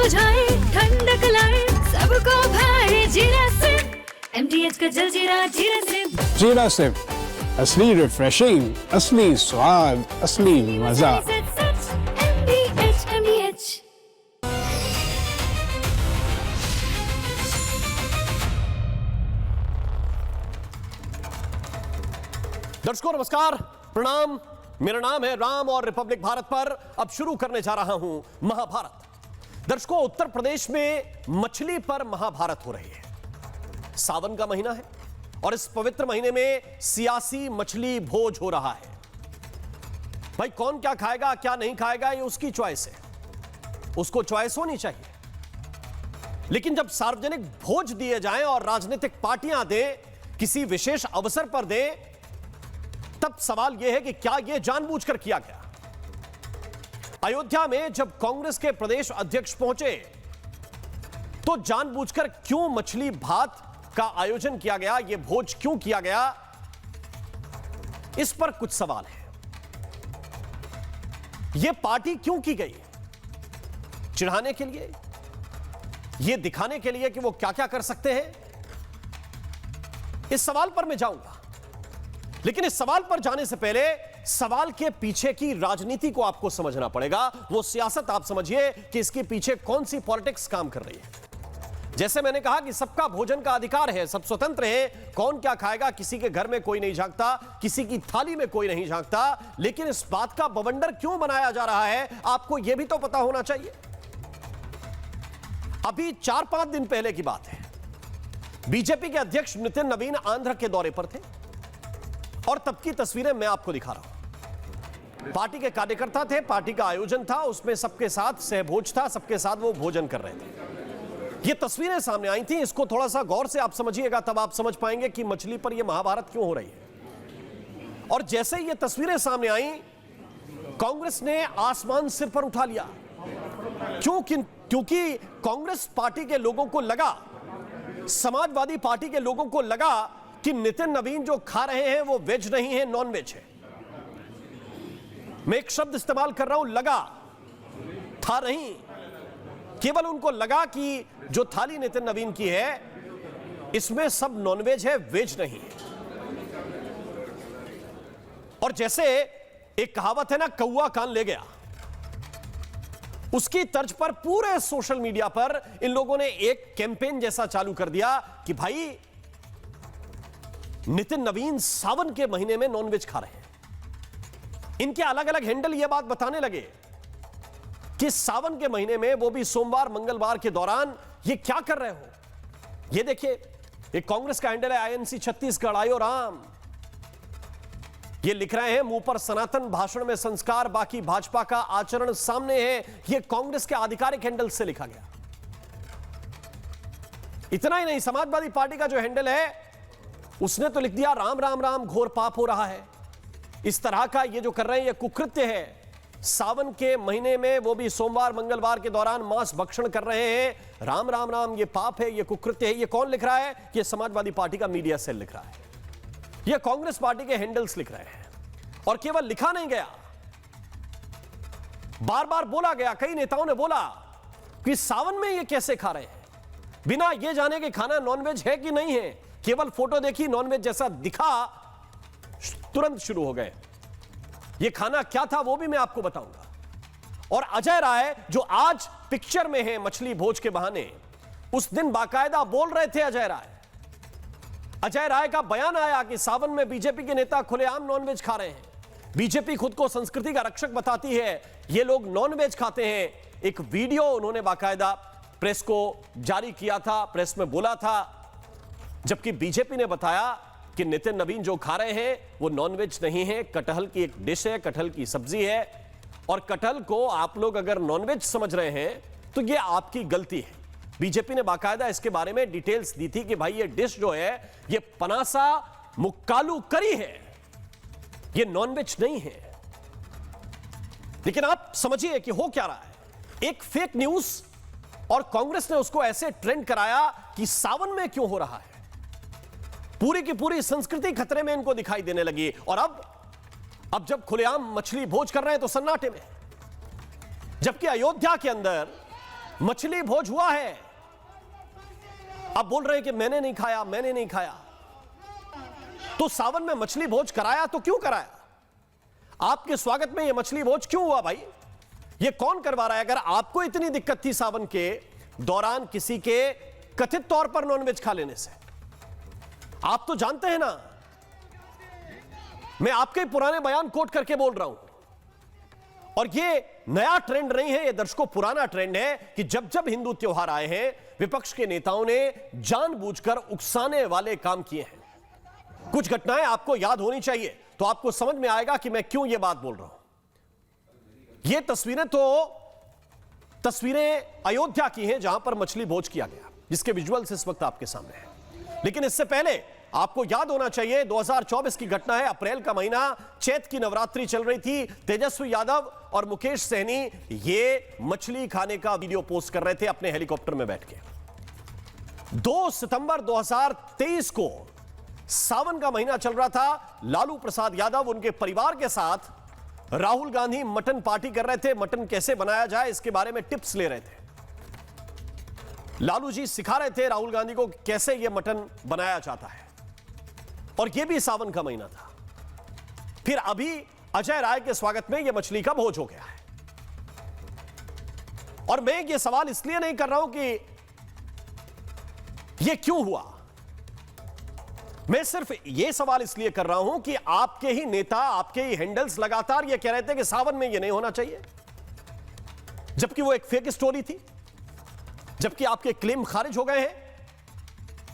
बुझाए, ठंडक लाए, सबको भाए जीरा सिप। MTH का जलजीरा जीरा सिप। जीरा सिप, असली रिफ्रेशिंग, असली स्वाद, असली मजा। MTH। दर्शकों नमस्कार, प्रणाम। मेरा नाम है राम और रिपब्लिक भारत पर अब शुरू करने जा रहा हूं महाभारत। दर्शकों, उत्तर प्रदेश में मछली पर महाभारत हो रही है। सावन का महीना है और इस पवित्र महीने में सियासी मछली भोज हो रहा है। भाई कौन क्या खाएगा क्या नहीं खाएगा ये उसकी चॉइस है, उसको चॉइस होनी चाहिए। लेकिन जब सार्वजनिक भोज दिए जाएं और राजनीतिक पार्टियां दें, किसी विशेष अवसर पर दें, तब सवाल यह है कि क्या यह जानबूझकर किया गया। अयोध्या में जब कांग्रेस के प्रदेश अध्यक्ष पहुंचे तो जानबूझकर क्यों मछली भात का आयोजन किया गया, यह भोज क्यों किया गया, इस पर कुछ सवाल है। यह पार्टी क्यों की गई? चिढ़ाने के लिए, यह दिखाने के लिए कि वो क्या क्या कर सकते हैं? इस सवाल पर मैं जाऊंगा, लेकिन इस सवाल पर जाने से पहले सवाल के पीछे की राजनीति को आपको समझना पड़ेगा। वो सियासत आप समझिए कि इसके पीछे कौन सी पॉलिटिक्स काम कर रही है। जैसे मैंने कहा कि सबका भोजन का अधिकार है, सब स्वतंत्र है, कौन क्या खाएगा किसी के घर में कोई नहीं झांकता, किसी की थाली में कोई नहीं झांकता। लेकिन इस बात का बवंडर क्यों बनाया जा रहा है, आपको यह भी तो पता होना चाहिए। अभी 4-5 दिन पहले की बात है, बीजेपी के अध्यक्ष नितिन नवीन आंध्र के दौरे पर थे और तब की तस्वीरें मैं आपको दिखा रहा हूं। पार्टी के कार्यकर्ता थे, पार्टी का आयोजन था, उसमें सबके साथ सहभोज था, सबके साथ वो भोजन कर रहे थे। ये तस्वीरें सामने आई थी, इसको थोड़ा सा गौर से आप समझिएगा, तब आप समझ पाएंगे कि मछली पर यह महाभारत क्यों हो रही है। और जैसे ये तस्वीरें सामने आई, कांग्रेस ने आसमान सिर पर उठा लिया। क्योंकि कांग्रेस पार्टी के लोगों को लगा, समाजवादी पार्टी के लोगों को लगा कि नितिन नवीन जो खा रहे हैं वो वेज नहीं है, नॉन वेज है। मैं एक शब्द इस्तेमाल कर रहा हूं, लगा, था नहीं। केवल उनको लगा कि जो थाली नितिन नवीन की है इसमें सब नॉन वेज है, वेज नहीं है। और जैसे एक कहावत है ना, कौवा कान ले गया, उसकी तर्ज पर पूरे सोशल मीडिया पर इन लोगों ने एक कैंपेन जैसा चालू कर दिया कि भाई नितिन नवीन सावन के महीने में नॉनवेज खा रहे हैं। इनके अलग अलग हैंडल यह बात बताने लगे कि सावन के महीने में, वो भी सोमवार मंगलवार के दौरान, ये क्या कर रहे हो। ये देखिए, एक कांग्रेस का हैंडल है INC छत्तीसगढ़, आयो राम। ये लिख रहे हैं, मुंह पर सनातन, भाषण में संस्कार, बाकी भाजपा का आचरण सामने है। ये कांग्रेस के आधिकारिक हैंडल से लिखा गया। इतना ही नहीं, समाजवादी पार्टी का जो हैंडल है उसने तो लिख दिया, राम राम राम, घोर पाप हो रहा है। इस तरह का ये जो कर रहे हैं ये कुकृत्य है। सावन के महीने में, वो भी सोमवार मंगलवार के दौरान मांस भक्षण कर रहे हैं। राम राम राम, ये पाप है, ये कुकृत्य है। ये कौन लिख रहा है? ये समाजवादी पार्टी का मीडिया सेल लिख रहा है, ये कांग्रेस पार्टी के हैंडल्स लिख रहे हैं। और केवल लिखा नहीं गया, बार बार बोला गया, कई नेताओं ने बोला कि सावन में ये कैसे खा रहे हैं, बिना ये जाने कि खाना नॉनवेज है कि नहीं है। केवल फोटो देखी, नॉनवेज जैसा दिखा, तुरंत शुरू हो गए। ये खाना क्या था वो भी मैं आपको बताऊंगा। और अजय राय जो आज पिक्चर में है मछली भोज के बहाने, उस दिन बाकायदा बोल रहे थे अजय राय का बयान आया कि सावन में बीजेपी के नेता खुलेआम नॉनवेज खा रहे हैं। बीजेपी खुद को संस्कृति का रक्षक बताती है, ये लोग नॉनवेज खाते हैं। एक वीडियो उन्होंने बाकायदा प्रेस को जारी किया था, प्रेस में बोला था, जबकि बीजेपी ने बताया कि नितिन नवीन जो खा रहे हैं वो नॉनवेज नहीं है, कटहल की एक डिश है, कटहल की सब्जी है। और कटहल को आप लोग अगर नॉनवेज समझ रहे हैं तो ये आपकी गलती है। बीजेपी ने बाकायदा इसके बारे में डिटेल्स दी थी कि भाई ये डिश जो है ये पनासा मुक्कालू करी है, ये नॉनवेज नहीं है। लेकिन आप समझिए कि हो क्या रहा है, एक फेक न्यूज, और कांग्रेस ने उसको ऐसे ट्रेंड कराया कि सावन में क्यों हो रहा है। पूरी की पूरी संस्कृति खतरे में इनको दिखाई देने लगी। और अब जब खुलेआम मछली भोज कर रहे हैं तो सन्नाटे में, जबकि अयोध्या के अंदर मछली भोज हुआ है। अब बोल रहे हैं कि मैंने नहीं खाया, मैंने नहीं खाया। तो सावन में मछली भोज कराया तो क्यों कराया? आपके स्वागत में यह मछली भोज क्यों हुआ भाई? यह कौन करवा रहा है? अगर आपको इतनी दिक्कत थी सावन के दौरान किसी के कथित तौर पर नॉनवेज खा लेने से, आप तो जानते हैं ना, मैं आपके पुराने बयान कोट करके बोल रहा हूं। और ये नया ट्रेंड नहीं है, ये दर्शकों पुराना ट्रेंड है कि जब जब हिंदू त्योहार आए हैं विपक्ष के नेताओं ने जानबूझकर उकसाने वाले काम किए हैं। कुछ घटनाएं आपको याद होनी चाहिए तो आपको समझ में आएगा कि मैं क्यों ये बात बोल रहा हूं। ये तस्वीरें अयोध्या की हैं जहां पर मछली भोज किया गया, जिसके विजुअल्स इस वक्त आपके सामने हैं। लेकिन इससे पहले आपको याद होना चाहिए 2024 की घटना है, अप्रैल का महीना, चैत की नवरात्रि चल रही थी। तेजस्वी यादव और मुकेश सहनी ये मछली खाने का वीडियो पोस्ट कर रहे थे अपने हेलीकॉप्टर में बैठ के। 2 सितंबर 2023 को सावन का महीना चल रहा था। लालू प्रसाद यादव उनके परिवार के साथ राहुल गांधी मटन पार्टी कर रहे थे। मटन कैसे बनाया जाए इसके बारे में टिप्स ले रहे थे। लालू जी सिखा रहे थे राहुल गांधी को कैसे यह मटन बनाया जाता है, और यह भी सावन का महीना था। फिर अभी अजय राय के स्वागत में यह मछली का भोज हो गया है। और मैं यह सवाल इसलिए नहीं कर रहा हूं कि यह क्यों हुआ, मैं सिर्फ यह सवाल इसलिए कर रहा हूं कि आपके ही नेता, आपके ही हैंडल्स लगातार यह कह रहे थे कि सावन में यह नहीं होना चाहिए, जबकि वो एक फेक स्टोरी थी, जबकि आपके क्लेम खारिज हो गए हैं।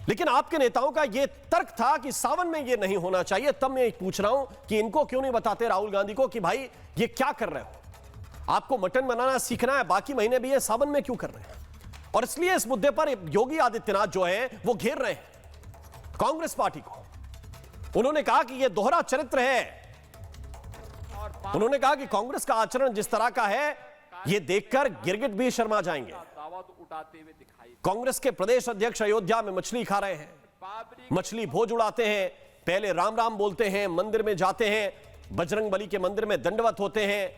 लेकिन आपके नेताओं का यह तर्क था कि सावन में यह नहीं होना चाहिए। तब मैं पूछ रहा हूं कि इनको क्यों नहीं बताते राहुल गांधी को कि भाई ये क्या कर रहे हो, आपको मटन बनाना सीखना है, बाकी महीने भी ये सावन में क्यों कर रहे हैं? और इसलिए इस मुद्दे पर योगी आदित्यनाथ जो है वो घेर रहे हैं कांग्रेस पार्टी को। उन्होंने कहा कि यह दोहरा चरित्र है। उन्होंने कहा कि कांग्रेस का आचरण जिस तरह का है यह देखकर गिरगिट भी शर्मा जाएंगे। कांग्रेस के प्रदेश अध्यक्ष अयोध्या में मछली खा रहे हैं, मछली भोज उड़ाते हैं, पहले राम राम बोलते हैं, मंदिर में जाते हैं, बजरंगबली के मंदिर में दंडवत होते हैं,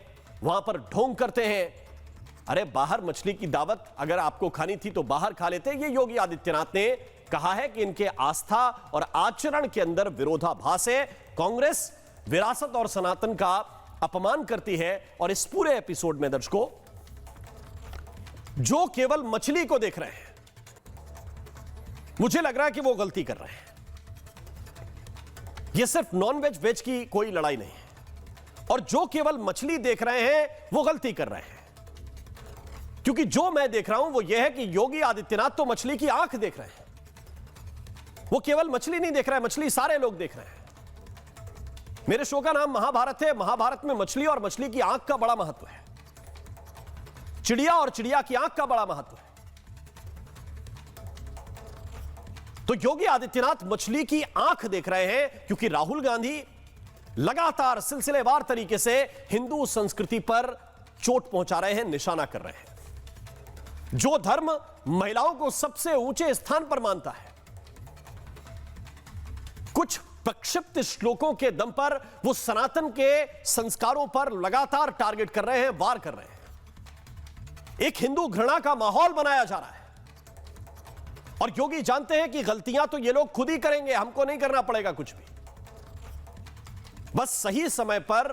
वहां पर ढोंग करते हैं। अरे बाहर मछली की दावत अगर आपको खानी थी तो बाहर खा लेते। ये योगी आदित्यनाथ ने कहा है कि इनके आस्था और आचरण के अंदर विरोधाभास है। कांग्रेस विरासत और सनातन का अपमान करती है। और इस पूरे एपिसोड में दर्शकों जो केवल मछली को देख रहे हैं, मुझे लग रहा है कि वो गलती कर रहे हैं। यह सिर्फ नॉनवेज वेज की कोई लड़ाई नहीं है, और जो केवल मछली देख रहे हैं वो गलती कर रहे हैं। क्योंकि जो मैं देख रहा हूं वो यह है कि योगी आदित्यनाथ तो मछली की आंख देख रहे हैं। वो केवल मछली नहीं देख रहा है, मछली सारे लोग देख रहे हैं। मेरे शो का नाम महाभारत है। महाभारत में मछली और मछली की आंख का बड़ा महत्व है, चिड़िया और चिड़िया की आंख का बड़ा महत्व है। तो योगी आदित्यनाथ मछली की आंख देख रहे हैं क्योंकि राहुल गांधी लगातार सिलसिलेवार तरीके से हिंदू संस्कृति पर चोट पहुंचा रहे हैं, निशाना कर रहे हैं। जो धर्म महिलाओं को सबसे ऊंचे स्थान पर मानता है, कुछ प्रक्षिप्त श्लोकों के दम पर वो सनातन के संस्कारों पर लगातार टारगेट कर रहे हैं, वार कर रहे हैं। एक हिंदू घृणा का माहौल बनाया जा रहा है। और योगी जानते हैं कि गलतियां तो ये लोग खुद ही करेंगे, हमको नहीं करना पड़ेगा कुछ भी। बस सही समय पर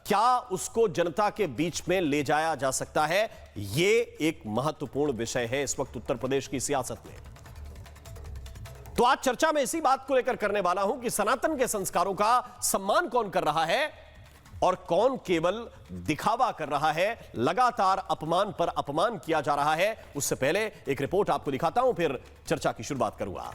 क्या उसको जनता के बीच में ले जाया जा सकता है, यह एक महत्वपूर्ण विषय है इस वक्त उत्तर प्रदेश की सियासत में। तो आज चर्चा में इसी बात को लेकर करने वाला हूं कि सनातन के संस्कारों का सम्मान कौन कर रहा है और कौन केवल दिखावा कर रहा है। लगातार अपमान पर अपमान किया जा रहा है। उससे पहले एक रिपोर्ट आपको दिखाता हूं, फिर चर्चा की शुरुआत करूंगा।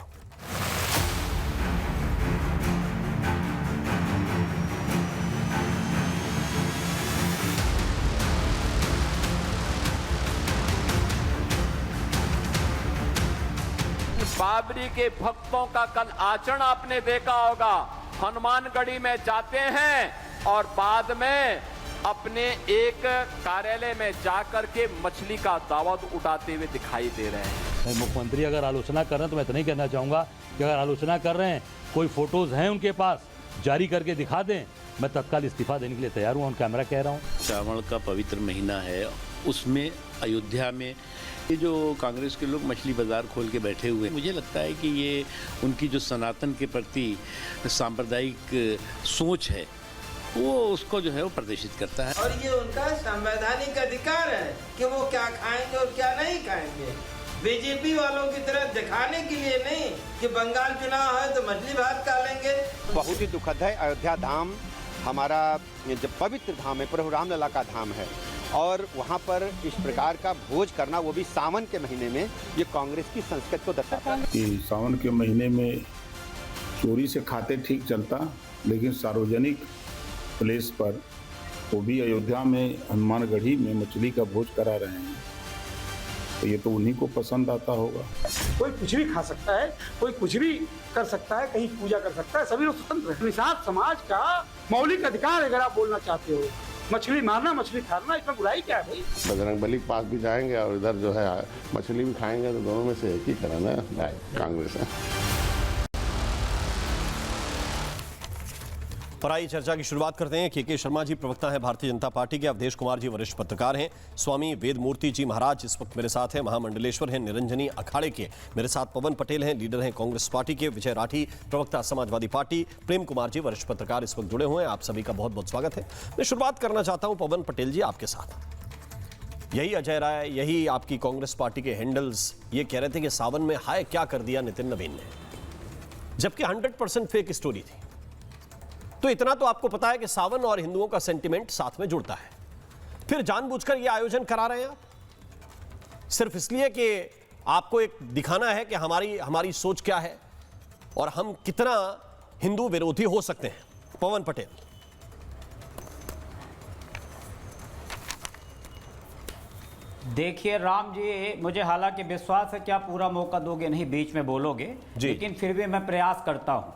बाबरी के भक्तों का कल आचरण आपने देखा होगा। हनुमानगढ़ी में जाते हैं और बाद में अपने एक कार्यालय में जाकर के मछली का दावत उठाते हुए दिखाई दे रहे हैं। मुख्यमंत्री अगर आलोचना कर रहे हैं तो मैं इतना ही कहना चाहूँगा कि अगर आलोचना कर रहे हैं, कोई फोटोज हैं उनके पास, जारी करके दिखा दें, मैं तत्काल इस्तीफा देने के लिए तैयार हूँ। ऑन कैमरा कह रहा हूँ। श्रावण का पवित्र महीना है, उसमें अयोध्या में ये जो कांग्रेस के लोग मछली बाजार खोल के बैठे हुए हैं, मुझे लगता है कि ये उनकी जो सनातन के प्रति सांप्रदायिक सोच है वो उसको जो है वो प्रदर्शित करता है। और ये उनका संवैधानिक अधिकार है कि वो क्या खाएंगे और क्या नहीं खाएंगे। बीजेपी वालों की तरह दिखाने के लिए नहीं कि बंगाल चुनाव है तो मछली भात खा लेंगे। बहुत ही दुखद है। अयोध्या धाम हमारा जो पवित्र धाम है, प्रभु रामलला का धाम है, और वहाँ पर इस प्रकार का भोज करना, वो भी सावन के महीने में, ये कांग्रेस की संस्कृति को दर्शाता है। कि सावन के महीने में चोरी से खाते ठीक चलता, लेकिन सार्वजनिक प्लेस पर, वो भी अयोध्या में हनुमानगढ़ी में मछली का भोज करा रहे हैं, तो ये तो उन्हीं को पसंद आता होगा। कोई कुछ भी खा सकता है, कोई कुछ भी कर सकता है, कहीं पूजा कर सकता है, सभी लोग स्वतंत्र हैं। निषाद समाज का मौलिक अधिकार अगर आप बोलना चाहते हो, मछली मारना, मछली खाना, इसमें बुराई क्या है भाई? बजरंगबली के पास भी जाएंगे और इधर जो है मछली भी खाएंगे, तो दोनों में से एक ही कराना है कांग्रेस है। और आइए चर्चा की शुरुआत करते हैं। के शर्मा जी प्रवक्ता हैं भारतीय जनता पार्टी के, अवधेश कुमार जी वरिष्ठ पत्रकार हैं, स्वामी वेदमूर्ति जी महाराज इस वक्त मेरे साथ हैं, महामंडलेश्वर हैं निरंजनी अखाड़े के, मेरे साथ पवन पटेल हैं, लीडर हैं कांग्रेस पार्टी के, विजय राठी प्रवक्ता समाजवादी पार्टी, प्रेम कुमार जी वरिष्ठ पत्रकार इस वक्त जुड़े हुए हैं। आप सभी का बहुत बहुत स्वागत है। मैं शुरुआत करना चाहता हूं पवन पटेल जी आपके साथ। यही अजय राय, यही आपकी कांग्रेस पार्टी के हैंडल्स ये कह रहे थे कि सावन में हाय क्या कर दिया नितिन नवीन ने, जबकि 100% फेक स्टोरी थी। तो इतना तो आपको पता है कि सावन और हिंदुओं का सेंटिमेंट साथ में जुड़ता है, फिर जानबूझकर यह आयोजन करा रहे हैं आप, सिर्फ इसलिए कि आपको एक दिखाना है कि हमारी सोच क्या है और हम कितना हिंदू विरोधी हो सकते हैं। पवन पटेल। देखिए राम जी, मुझे हालांकि विश्वास है कि आप पूरा मौका दोगे नहीं, बीच में बोलोगे, लेकिन फिर भी मैं प्रयास करता हूं।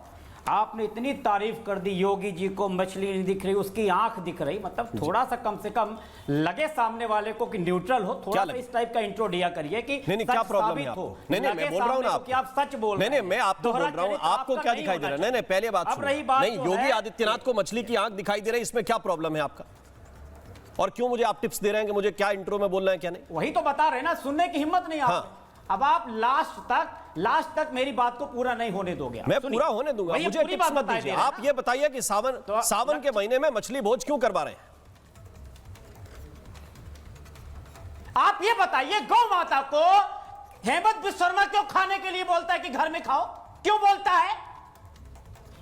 आपने इतनी तारीफ कर दी योगी जी को, मछली नहीं दिख रही, उसकी आंख दिख रही, मतलब थोड़ा सा कम से कम लगे सामने वाले को कि न्यूट्रल हो, थोड़ा सा इस टाइप का इंट्रो दिया करिए कि नहीं क्या प्रॉब्लम है आपको? नहीं मैं बोल रहा हूं ना कि आप सच बोल रहे हैं। नहीं मैं आपको बोल रहा हूं, आपको क्या दिखाई दे रहा है? नहीं पहले बात सुनो। नहीं, योगी आदित्यनाथ को मछली की आंख दिखाई दे रही है, इसमें क्या प्रॉब्लम है आपका? और क्यों मुझे आप टिप्स दे रहे हैं कि मुझे क्या इंट्रो में बोलना है क्या नहीं? वही तो बता रहे ना, सुनने की हिम्मत नहीं आपने। अब आप लास्ट तक मेरी बात को पूरा नहीं होने दोगे। मैं पूरा होने दूंगा, मुझे टिप्स मत दीजिए। आप ये बताइए कि सावन के महीने में मछली भोज क्यों करवा रहे हैं? आप ये बताइए, गौ माता को हेमंत विश्वकर्मा क्यों खाने के लिए बोलता है कि घर में खाओ, क्यों बोलता है?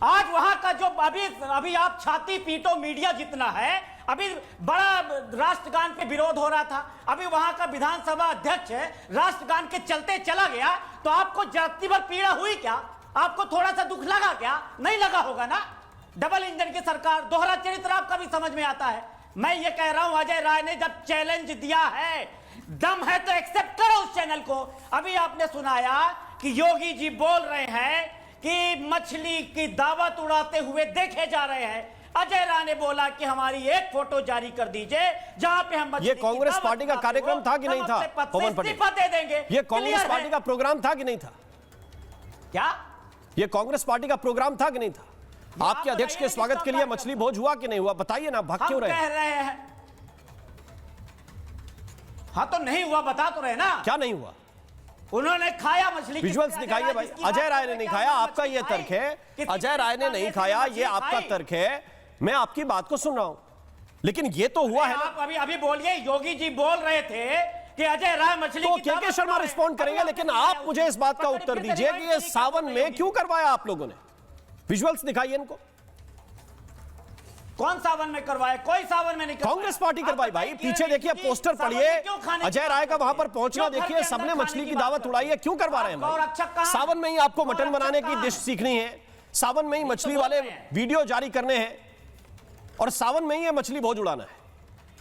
आज वहां का जो अभी आप छाती पीटो मीडिया जितना है, अभी बड़ा राष्ट्रगान पे विरोध हो रहा था, अभी वहां का विधानसभा अध्यक्ष राष्ट्रगान के चलते चला गया, तो आपको जाति भर पीड़ा हुई क्या? आपको थोड़ा सा दुख लगा क्या? नहीं लगा होगा ना। डबल इंजन की सरकार, दोहरा चरित्र आपका भी समझ में आता है। मैं ये कह रहा हूं, अजय राय ने जब चैलेंज दिया है, दम है तो एक्सेप्ट करो उस चैनल को। अभी आपने सुनाया कि योगी जी बोल रहे हैं कि मछली की दावत उड़ाते हुए देखे जा रहे हैं। अजय राय ने बोला कि हमारी एक फोटो जारी कर दीजिए जहां पे हम ये कांग्रेस पार्टी का कार्यक्रम था कि नहीं था? पवन पटेल, दे देंगे। ये कांग्रेस पार्टी का प्रोग्राम था कि नहीं था? क्या ये कांग्रेस पार्टी का प्रोग्राम था कि नहीं था? आपके अध्यक्ष के स्वागत के लिए मछली भोज हुआ कि नहीं हुआ? बताइए ना, भाग क्यों रहे हैं? हाँ तो नहीं हुआ, बता तो रहे ना। क्या नहीं हुआ? उन्होंने खाया मछली। विजुअल्स दिखाइए भाई। अजय राय ने नहीं खाया, आपका ये तर्क है। अजय राय ने नहीं खाया, ये आपका तर्क है। मैं आपकी बात को सुन रहा हूं, लेकिन ये तो हुआ है। आप अभी बोलिए, योगी जी बोल रहे थे कि अजय राय मछली तो के शर्मा रिस्पॉन्ड करेंगे, लेकिन आप मुझे इस बात का उत्तर दीजिए कि ये सावन में क्यों करवाया आप लोगों ने? विजुअल्स दिखाइए इनको। कौन सावन में करवाया? कोई सावन में नहीं करवाया। कांग्रेस पार्टी करवाई भाई। पीछे देखिए, पोस्टर पढ़िए, अजय राय का वहां पर पहुंचना देखिए, सबने मछली की दावत उड़ाई है। क्यों करवा रहे हैं भाई? सावन में ही आपको मटन बनाने की डिश सीखनी है, सावन में ही मछली वाले वीडियो जारी करने हैं, और सावन में ही ये मछली भोज उड़ाना है।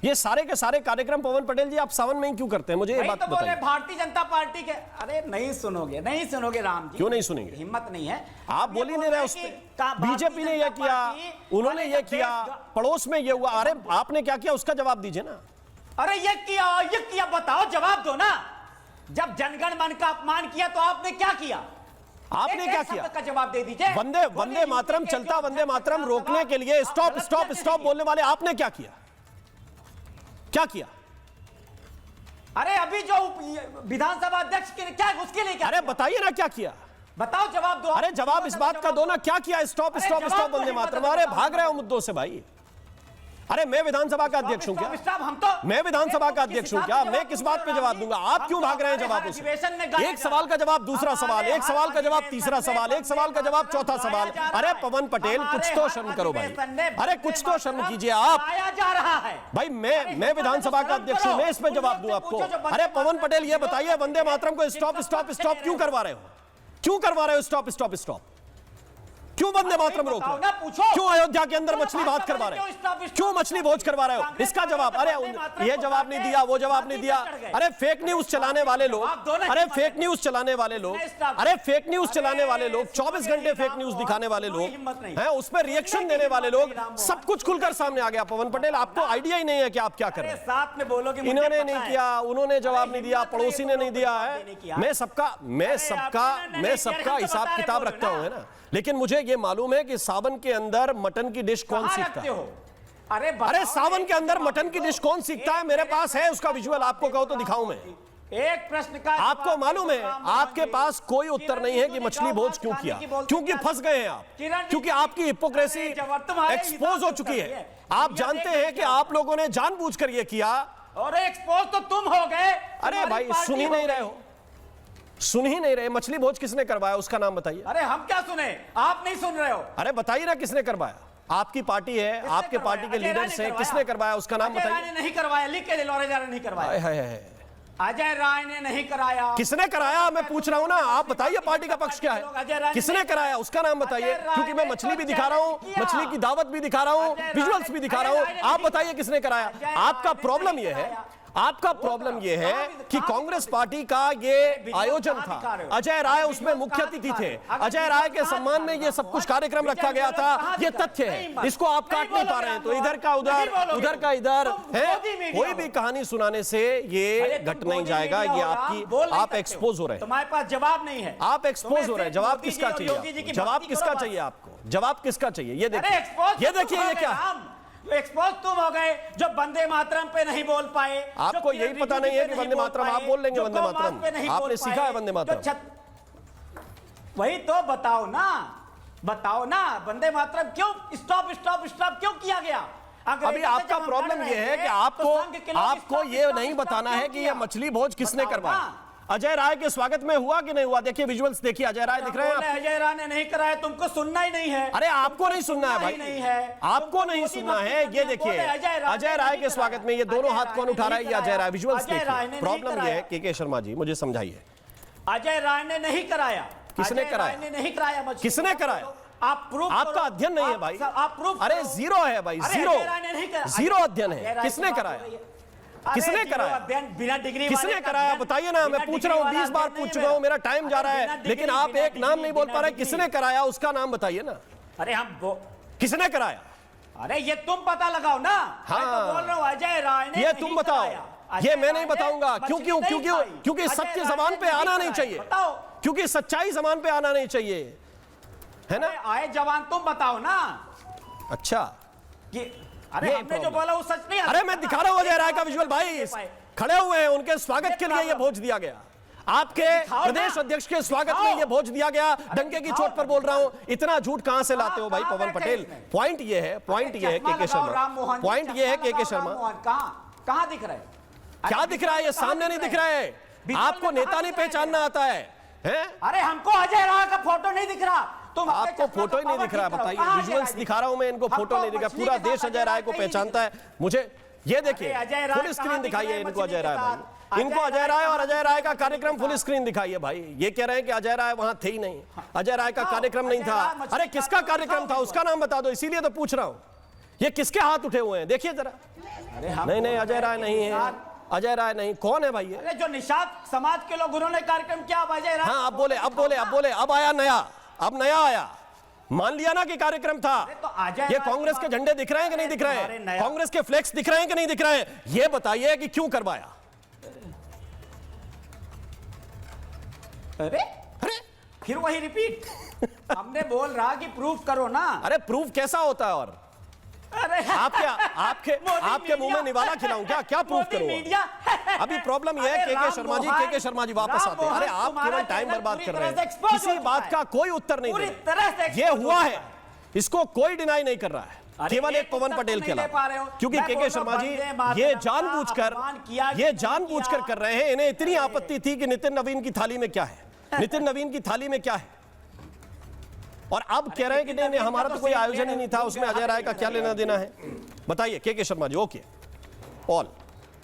ये सारे के सारे कार्यक्रम पवन पटेल जी आप सावन में ही क्यों करते हैं? मुझे ये बात तो बताइए। भारतीय जनता पार्टी के, अरे नहीं सुनोगे राम जी। क्यों नहीं सुनेंगे? हिम्मत नहीं है। आप बोल ही नहीं रहे उस पे। बीजेपी ने यह किया, उन्होंने ये किया, पड़ोस में ये हुआ। अरे आपने क्या किया उसका जवाब दीजिए ना। अरे ये किया, बताओ, जवाब दो ना। जब जनगण मन का अपमान किया तो आपने क्या किया? आपने क्या किया? का जवाब दे दीजिए। वंदे मातरम चलता, वंदे मातरम रोकने के लिए स्टॉप बोलने वाले आपने क्या किया? क्या किया? अरे अभी जो विधानसभा अध्यक्ष के क्या उसके लिए क्या अरे बताइए ना क्या किया, बताओ, जवाब दो। अरे जवाब इस बात का दो ना, क्या किया? स्टॉप स्टॉप जवाब स्टॉप दो, वंदे हिम्मत मातरम। है, अरे जवाब भाग दो। रहे हो मुद्दों से भाई। अरे मैं विधानसभा का अध्यक्ष हूं क्या? हम तो मैं विधानसभा का अध्यक्ष हूं क्या? मैं किस बात पे जवाब दूंगा? आप क्यों भाग रहे हैं जवाबों से? एक सवाल का जवाब दूसरा सवाल, एक सवाल का जवाब तीसरा सवाल, एक सवाल का जवाब चौथा सवाल। अरे पवन पटेल कुछ तो शर्म करो भाई, अरे कुछ तो शर्म कीजिए आप। जा रहा है भाई मैं विधानसभा का अध्यक्ष हूं, मैं इसमें जवाब दूं आपको। अरे पवन पटेल ये बताइए, वंदे मातरम को स्टॉप स्टॉप स्टॉप क्यों करवा रहे हो? क्यों करवा रहे हो स्टॉप स्टॉप स्टॉप? क्यों वंदे मातरम रोक रहे हो? क्यों अयोध्या के अंदर मछली भात करवा रहे हो? क्यों मछली भोज करवा रहे हो? इसका जवाब, अरे ये जवाब नहीं दिया, वो जवाब नहीं दिया। अरे फेक न्यूज चलाने वाले लोग, अरे फेक न्यूज चलाने वाले लोग, अरे फेक न्यूज चलाने वाले लोग, 24 घंटे फेक न्यूज दिखाने वाले लोग हैं, उस पर रिएक्शन देने वाले लोग, सब कुछ खुलकर सामने आ गया। पवन पटेल आपको आइडिया ही नहीं है कि आप क्या कर रहे हैं। साथ में बोलोगे इन्होंने नहीं किया, उन्होंने जवाब नहीं दिया, पड़ोसी ने नहीं दिया है। मैं सबका हिसाब किताब रखता हूं, है ना। लेकिन मुझे ये मालूम है कि सावन के अंदर मटन की डिश कौन सीखता है? अरे सावन के अंदर मटन की डिश कौन सीखता है? मेरे पास है उसका विजुअल, आपको कहो तो दिखाऊं मैं। एक प्रश्न का आपको मालूम है, आपके पास कोई उत्तर नहीं है कि मछली भोज क्यों किया, क्योंकि फंस गए हैं आप, क्योंकि आपकी हिपोक्रेसी एक्सपोज हो चुकी है। आप जानते हैं कि आप लोगों ने जानबूझकर यह किया, और एक्सपोज तो तुम हो गए। अरे भाई सुन ही नहीं रहे हो, सुन ही नहीं रहे। मछली भोज किसने करवाया उसका नाम बताइए। अरे हम क्या सुने, आप नहीं सुन रहे हो। अरे बताइए ना किसने करवाया? आपकी पार्टी है, आपके पार्टी के लीडर्स हैं, किसने करवाया उसका नाम बताइए। अजय राय ने नहीं करवाया, लिख के दिलवारे जा रहे नहीं करवाया। अजय राय ने नहीं कराया। किसने कराया मैं पूछ रहा हूं ना, आप बताइए पार्टी का पक्ष क्या है, किसने कराया उसका नाम बताइए। क्योंकि मैं मछली भी दिखा रहा हूं, मछली की दावत भी दिखा रहा हूं, विजुअल्स भी दिखा रहा हूं, आप बताइए किसने कराया। आपका प्रॉब्लम यह है, आपका प्रॉब्लम यह है कि कांग्रेस पार्टी का ये आयोजन था, अजय राय उसमें मुख्य अतिथि थे, अजय राय के सम्मान में ये सब कुछ कार्यक्रम रखा गया था, ये तथ्य है। इसको आप काट नहीं पा रहे हैं, तो इधर का उधर, उधर का इधर है। कोई भी कहानी सुनाने से ये घट नहीं जाएगा, ये आप एक्सपोज हो रहे हैं। तुम्हारे पास जवाब नहीं है, आप एक्सपोज हो रहे हैं। जवाब किसका चाहिए? जवाब किसका चाहिए आपको? जवाब किसका चाहिए? ये देखिए, ये देखिए, ये क्या है? एक्सपोज तुम हो गए जो वंदे मातरम पे नहीं बोल पाए। आपको यही पता नहीं है कि वंदे मातरम आप बोल लेंगे? वंदे मातरम आपने सीखा है? वंदे मातरम वही तो बताओ ना, बताओ ना, वंदे मातरम क्यों स्टॉप स्टॉप स्टॉप क्यों किया गया? अभी आपका प्रॉब्लम यह है कि आपको ये नहीं बताना है कि ये मछली भोज किसने करवाया। अजय राय के स्वागत में हुआ कि नहीं हुआ? देखिए विजुअल्स देखिए, अजय राय दिख रहे हैं। अजय राय ने नहीं कराया, तुमको सुनना ही नहीं है। अरे आपको नहीं सुनना है भाई, नहीं है, आपको नहीं सुनना है। ये देखिए अजय राय के स्वागत में ये दोनों हाथ कौन उठा रहा है? ये अजय राय। विजुअल्स देखिए। प्रॉब्लम ये है के शर्मा जी, मुझे समझाइए। अजय राय ने नहीं कराया। किसने कराया? नहीं कराया। किसने कराया? आप प्रूफ, आपका अध्ययन नहीं है भाई, आप प्रूफ। अरे जीरो है भाई, जीरो अध्ययन है। किसने कराया? किसने कराया? बिना डिग्री किसने कराया बताइए ना। मैं पूछ रहा हूं, 20 बार पूछ चुका हूं, मेरा टाइम जा रहा है, लेकिन आप एक नाम नहीं बोल पा रहे। किसने कराया उसका नाम बताइए ना। अरे हम किसने कराया? अरे ये तुम पता लगाओ ना। हाँ, मैं तो बोल रहा हूं अजय राय ने। ये तुम बताओ, ये मैं नहीं बताऊंगा। क्योंकि सत्य जबान पे आना नहीं चाहिए, क्योंकि सच्चाई जबान पे आना नहीं चाहिए, है ना। आए जवान तुम बताओ ना। अच्छा, अरे हमने जो बोला वो सच नहीं। अरे मैं दिखा रहा हूं अजय राय का विजुअल भाई, खड़े हुए हैं, उनके स्वागत के लिए ये भोज दिया गया। आपके प्रदेश अध्यक्ष के स्वागत में ये भोज दिया गया। डंके की चोट पर बोल रहा हूं, इतना झूठ कहां से लाते हो भाई पवन पटेल? पॉइंट ये है के शर्मा, पॉइंट ये है के शर्मा। कहां दिख रहा है? क्या दिख रहा है? ये सामने नहीं दिख रहा है। आपको नेता नहीं पहचानना आता है? अरे हमको अजय राय का फोटो नहीं दिख रहा। आपको फोटो ही नहीं दिख रहा? बताइए, विजुअल्स दिखा रहा हूं मैं, इनको फोटो नहीं दिख रहा। पूरा देश अजय राय को पहचानता है। मुझे ये देखिए, फुल स्क्रीन दिखाइए इनको अजय राय भाई, इनको अजय राय और अजय राय का कार्यक्रम फुल स्क्रीन दिखाइए भाई। ये कह रहे हैं कि अजय राय वहां थे ही नहीं, अजय राय का कार्यक्रम नहीं था। अरे किसका कार्यक्रम था उसका नाम बता दो, इसीलिए तो पूछ रहा हूं। ये किसके हाथ उठे हुए हैं देखिए जरा। नहीं, अजय राय नहीं है, अजय राय नहीं। कौन है भाई ये? अरे जो निषाद समाज के लोग, उन्होंने कार्यक्रम किया। अजय राय, हाँ, अब आया नया, अब नया आया। मान लिया ना कि कार्यक्रम था। तो ये कांग्रेस के झंडे दिख रहे हैं कि नहीं दिख रहे हैं? कांग्रेस के फ्लेक्स दिख रहे हैं कि नहीं दिख रहे हैं? ये बताइए कि क्यों करवाया? अरे फिर वही रिपीट। हमने बोल रहा कि प्रूफ करो ना। अरे प्रूफ कैसा होता है? और अरे आपके मुंह में निवाला खिलाऊं क्या? क्या प्रूफ करूं? मीडिया अभी प्रॉब्लम यह है के शर्मा जी वापस आते हैं। अरे आप केवल टाइम बर्बाद कर रहे हैं, किसी बात का कोई उत्तर नहीं दे रहे। ये हुआ है, इसको कोई डिनाई नहीं कर रहा है, केवल एक पवन पटेल के अलावा, क्योंकि के शर्मा जी ये जानबूझकर कर रहे हैं। इन्हें इतनी आपत्ति थी कि नितिन नवीन की थाली में क्या है, नितिन नवीन की थाली में क्या है, और अब कह रहे हैं कि नहीं हमारा तो कोई आयोजन ही नहीं था, उसमें अजय राय का क्या लेना देना है। बताइए के शर्मा जी। ओके ऑल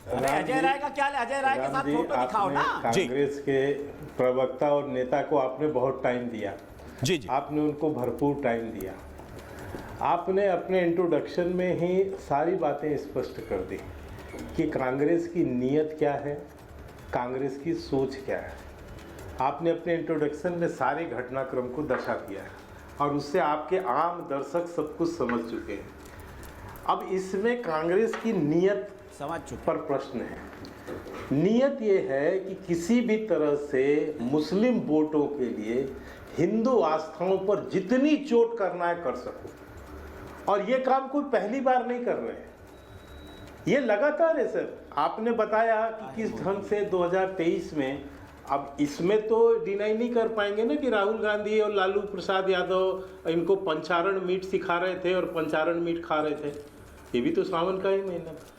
अजय राय का क्या, अजय राय के साथ फोटो दिखाओ ना। कांग्रेस के प्रवक्ता और नेता को आपने बहुत टाइम दिया, जी, आपने उनको भरपूर टाइम दिया। आपने अपने इंट्रोडक्शन में ही सारी बातें स्पष्ट कर दी कि कांग्रेस की नीयत क्या है, कांग्रेस की सोच क्या है। आपने अपने इंट्रोडक्शन में सारे घटनाक्रम को दर्शा दिया है और उससे आपके आम दर्शक सब कुछ समझ चुके हैं। अब इसमें कांग्रेस की नीयत समझ चुके पर प्रश्न है। नीयत ये है कि किसी भी तरह से मुस्लिम वोटों के लिए हिंदू आस्थाओं पर जितनी चोट करना है कर सको, और ये काम कोई पहली बार नहीं कर रहे हैं, ये लगातार है सर। आपने बताया कि किस ढंग से 2023 में, अब इसमें तो डिनाई नहीं कर पाएंगे ना कि राहुल गांधी और लालू प्रसाद यादव इनको पंचारण मीट सिखा रहे थे और पंचारण मीट खा रहे थे, ये भी तो सावन का ही महीना था।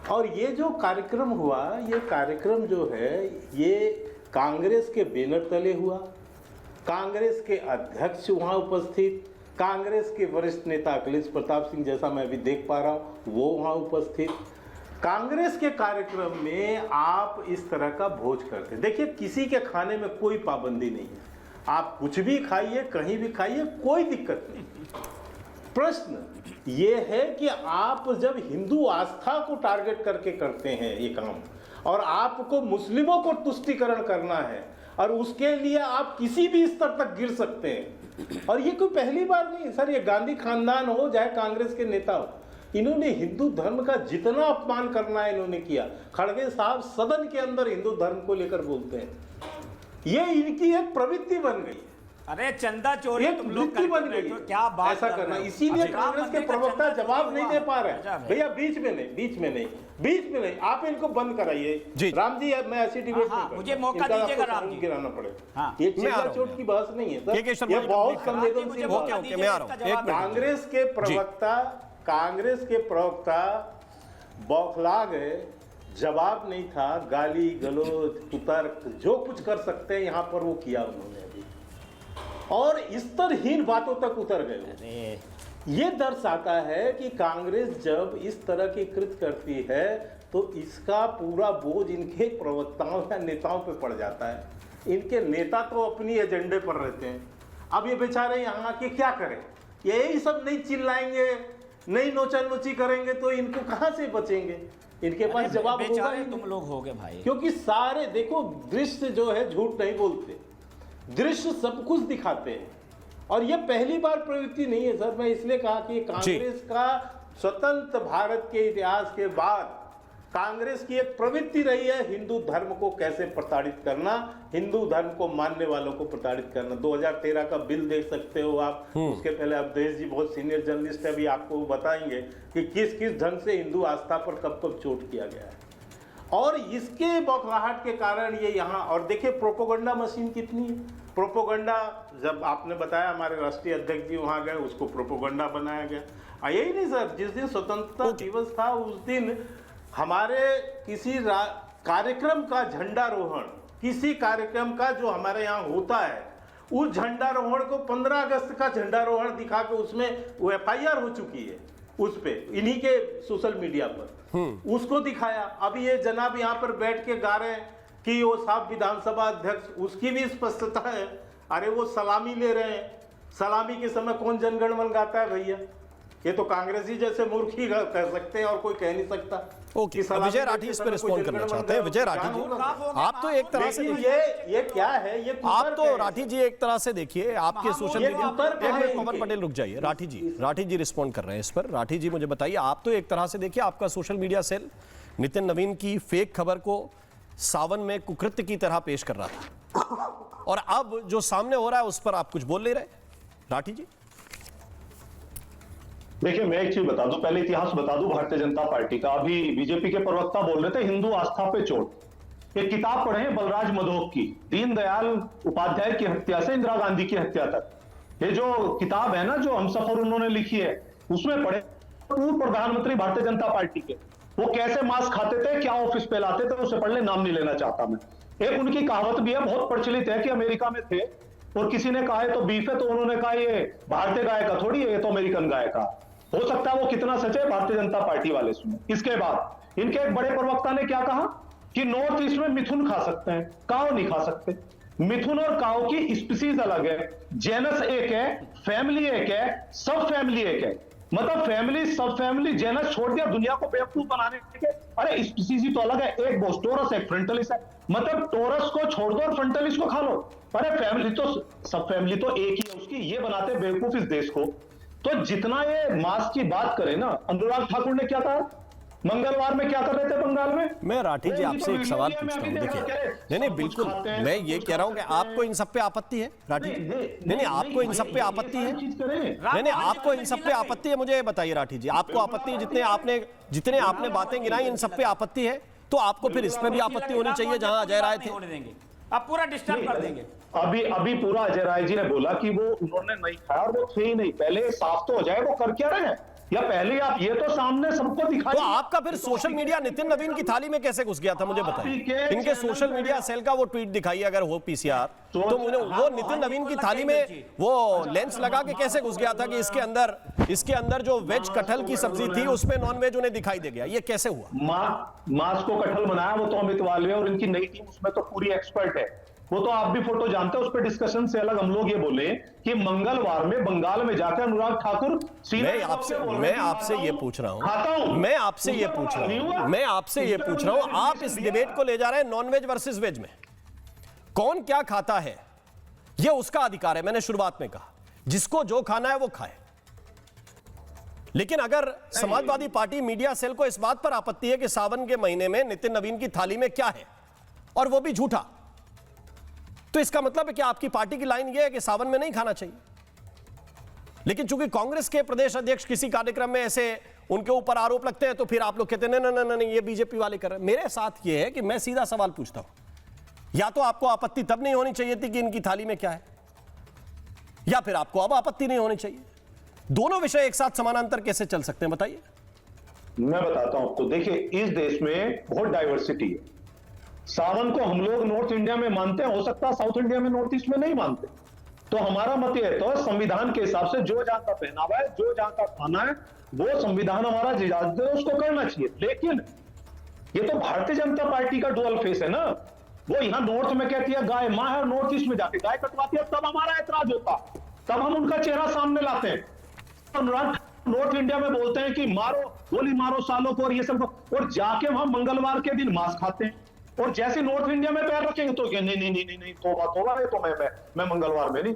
और ये जो कार्यक्रम हुआ, ये कार्यक्रम जो है ये कांग्रेस के बैनर तले हुआ, कांग्रेस के अध्यक्ष वहाँ उपस्थित, कांग्रेस के वरिष्ठ नेता अखिलेश प्रताप सिंह जैसा मैं अभी देख पा रहा हूँ वो वहाँ उपस्थित। कांग्रेस के कार्यक्रम में आप इस तरह का भोज करते हैं। देखिए किसी के खाने में कोई पाबंदी नहीं है, आप कुछ भी खाइए, कहीं भी खाइए, कोई दिक्कत नहीं। प्रश्न ये है कि आप जब हिंदू आस्था को टारगेट करके करते हैं ये काम, और आपको मुस्लिमों को तुष्टीकरण करना है, और उसके लिए आप किसी भी स्तर तक गिर सकते हैं। और ये कोई पहली बार नहीं सर, ये गांधी खानदान हो चाहे कांग्रेस के नेता हो, इन्होंने हिंदू धर्म का जितना अपमान करना है इन्होंने किया। खड़गे साहब सदन के अंदर हिंदू धर्म को लेकर बोलते हैं, ये इनकी एक प्रवृत्ति बन गई है। अरे चंदा चोरी तुम लोग बन गई, क्या बात ऐसा करना, इसीलिए कांग्रेस के प्रवक्ता जवाब नहीं दे पा रहे। भैया बीच में नहीं, आप इनको बंद कराइए। राम जी मैं ऐसी डिबेट नहीं, मुझे मौका दीजिएगा राम जी, गिराना पड़ेगा। ये चिल्ला चोट की बहस नहीं है सर, ये बहुत संवेदनशील बात। कांग्रेस के प्रवक्ता बौखला गए, जवाब नहीं था, गाली गलौज कुतर्क जो कुछ कर सकते हैं यहाँ पर वो किया उन्होंने अभी, और स्तरहीन बातों तक उतर गए। ये दर्शाता है कि कांग्रेस जब इस तरह की कृत्य करती है तो इसका पूरा बोझ इनके प्रवक्ताओं या नेताओं पे पड़ जाता है। इनके नेता तो अपनी एजेंडे पर रहते हैं। अब ये बेचारे यहाँ के क्या करें, यही सब नहीं चिल्लाएंगे, नहीं नोचा नोची करेंगे तो इनको कहां से बचेंगे, इनके पास जवाब होगा ही। तुम लोग होगे भाई, क्योंकि सारे देखो दृश्य जो है झूठ नहीं बोलते, दृश्य सब कुछ दिखाते हैं, और ये पहली बार प्रवृत्ति नहीं है सर। मैं इसलिए कहा कि कांग्रेस का स्वतंत्र भारत के इतिहास के बाद कांग्रेस की एक प्रवृत्ति रही है हिंदू धर्म को कैसे प्रताड़ित करना, हिंदू धर्म को मानने वालों को प्रताड़ित करना। 2013 का बिल देख सकते हो आप, उसके पहले अवधेश जी बहुत सीनियर जर्नलिस्ट है, अभी आपको बताएंगे कि किस किस ढंग से हिंदू आस्था पर कब कब चोट किया गया है, और इसके बौखलाहट के कारण ये यहाँ। और देखिए प्रोपोगंडा मशीन कितनी है, प्रोपोगंडा जब आपने बताया हमारे राष्ट्रीय अध्यक्ष जी वहाँ गए, उसको प्रोपोगंडा बनाया गया। यही नहीं सर, जिस दिन स्वतंत्रता दिवस था उस दिन हमारे किसी कार्यक्रम का झंडारोहण, किसी कार्यक्रम का जो हमारे यहाँ होता है, उस झंडारोहण को 15 अगस्त का झंडारोहण दिखा के उसमें वो FIR हो चुकी है उस पे, इन्हीं के सोशल मीडिया पर उसको दिखाया। अभी ये जनाब यहाँ पर बैठ के गा रहे हैं कि वो साहब विधानसभा अध्यक्ष, उसकी भी स्पष्टता है। अरे वो सलामी ले रहे हैं, सलामी के समय कौन जनगण मन गाता है भैया, ये तो कांग्रेसी जैसे मूर्ख ही कह सकते हैं और कोई कह नहीं सकता। ओके, विजय राठी इस पर रिस्पॉन्ड करना चाहते हैं। विजय राठी जी, आप तो एक तरह से ये क्या है, ये आप तो राठी जी एक तरह से देखिए आपके सोशल मीडिया पर, पवन पटेल रुक जाइए, राठी जी रिस्पॉन्ड कर रहे हैं इस पर। राठी जी मुझे बताइए, आप तो एक तरह से देखिए आपका सोशल मीडिया सेल नितिन नवीन की फेक खबर को सावन में कुकृत्य की तरह पेश कर रहा था, और अब जो सामने हो रहा है उस पर आप कुछ बोल ले रहे राठी जी। देखिए, मैं एक चीज बता दूं, पहले इतिहास बता दूं भारतीय जनता पार्टी का। अभी बीजेपी के प्रवक्ता बोल रहे थे हिंदू आस्था पे चोट। एक किताब पढ़े बलराज मधोक की, दीनदयाल उपाध्याय की हत्या से इंदिरा गांधी की हत्या तक। ये जो किताब है ना, जो हमसफर उन्होंने लिखी है, उसमें पढ़े पूर्व प्रधानमंत्री भारतीय जनता पार्टी के, वो कैसे मांस खाते थे, क्या ऑफिस पे लाते थे, उसे पढ़ ले, नाम नहीं लेना चाहता मैं। एक उनकी कहावत भी है, बहुत प्रचलित है, कि अमेरिका में थे और किसी ने कहा है तो बीफ है, तो उन्होंने कहा ये भारतीय गाय का थोड़ी है, ये तो अमेरिकन गाय का। हो सकता है वो कितना सच है, भारतीय जनता पार्टी वाले सुने। इसके बाद इनके एक बड़े प्रवक्ता ने क्या कहा कि नॉर्थ ईस्ट में मिथुन खा सकते हैं, काऊ नहीं खा सकते। मिथुन और काऊ की स्पीसीज अलग है, जेनस एक है, फैमिली एक है, सब फैमिली एक है। मतलब फैमिली सब फैमिली जेनस छोड़ दिया दुनिया को बेवकूफ बनाने के। अरे स्पीसीज ही तो अलग है, एक बोस्टोरस एक फ्रंटलिस है। मतलब टोरस को छोड़ दो और फ्रंटलिस को खा लो। अरे फैमिली तो सब फैमिली तो एक ही है उसकी, ये बनाते बेवकूफ इस देश को। तो जितना ये मास की बात करें ना, अनुराग ठाकुर ने क्या कहा मंगलवार में, क्या कर रहे थे बंगाल में? मैं राठी जी आपसे एक सवाल पूछता हूं, देखिए नहीं बिल्कुल, मैं ये कह रहा हूं कि आपको इन सब पे आपत्ति है राठी जी? नहीं आपको इन सब पे आपत्ति है? नहीं आपको इन सब पे आपत्ति है? मुझे बताइए राठी जी, आपको आपत्ति है? जितने आपने बातें गिनाई इन सब पे आपत्ति है, तो आपको फिर इस पे भी आपत्ति होनी चाहिए जहां अजय राय थे। आप पूरा डिस्टर्ब कर देंगे। अभी पूरा अजय राय जी ने बोला कि वो उन्होंने नहीं खाया और वो थे ही नहीं। पहले साफ तो हो जाए वो कर क्या रहे हैं, या पहले आप ये तो सामने सबको दिखाइए। तो आपका फिर सोशल मीडिया नितिन नवीन की थाली में कैसे घुस गया था, मुझे बताइए। इनके सोशल मीडिया सेल का वो ट्वीट दिखाइए अगर हो पीसीआर, तो मुझे वो नितिन नवीन की थाली में वो लेंस लगा के कैसे घुस गया था कि इसके अंदर जो वेज कटहल की सब्जी थी उसमें नॉन वेज उन्हें दिखाई दे गया, ये कैसे हुआ? मांस को कटहल बनाया वो तो अमित वाले और इनकी नई टीम उसमें तो पूरी एक्सपर्ट है। वो तो आप भी फोटो जानते हैं, उस पर डिस्कशन से अलग हम लोग ये बोले कि मंगलवार में बंगाल में जाकर अनुराग ठाकुर मैं आपसे ये पूछ रहा हूं, मैं आपसे ये पूछ रहा हूं, आप इस डिबेट को ले जा रहे हैं नॉनवेज वर्सेस वेज में। कौन क्या खाता है ये उसका अधिकार है, मैंने शुरुआत में कहा, जिसको जो खाना है वो खाए। लेकिन अगर समाजवादी पार्टी मीडिया सेल को इस बात पर आपत्ति है कि सावन के महीने में नितिन नवीन की थाली में क्या है और वो भी झूठा, तो इसका मतलब है कि आपकी पार्टी की लाइन यह है कि सावन में नहीं खाना चाहिए। लेकिन चूंकि कांग्रेस के प्रदेश अध्यक्ष किसी कार्यक्रम में ऐसे उनके ऊपर आरोप लगते हैं तो फिर आप लोग कहते हैं नहीं ये बीजेपी वाले कर रहे हैं। मेरे साथ यह है कि मैं सीधा सवाल पूछता हूं, या तो आपको आपत्ति तब नहीं होनी चाहिए थी कि इनकी थाली में क्या है, या फिर आपको अब आपत्ति नहीं होनी चाहिए। दोनों विषय एक साथ समानांतर कैसे चल सकते हैं बताइए? मैं बताता हूं आपको। देखिए, इस देश में बहुत डाइवर्सिटी है। सावन को हम लोग नॉर्थ इंडिया में मानते हैं, हो सकता है साउथ इंडिया में नॉर्थ ईस्ट में नहीं मानते। तो हमारा मत यह तो संविधान के हिसाब से जो जहां का पहनावा है, जो जहां का खाना है, वो संविधान हमारा इजाजत दे उसको करना चाहिए। लेकिन ये तो भारतीय जनता पार्टी का डुअल फेस है ना। वो यहां नॉर्थ में कहती है गाय मां है, नॉर्थ ईस्ट में जाके गाय कटवाती है, तब हमारा ऐतराज होता, तब हम उनका चेहरा सामने लाते हैं। अनुराग नॉर्थ इंडिया में बोलते हैं कि मारो गोली मारो सालों को और ये सब, और जाके वहां मंगलवार के दिन मांस खाते हैं। और जैसे नॉर्थ इंडिया में पैर रखेंगे तो नहीं तोबा ये तो मैं मंगलवार में नहीं।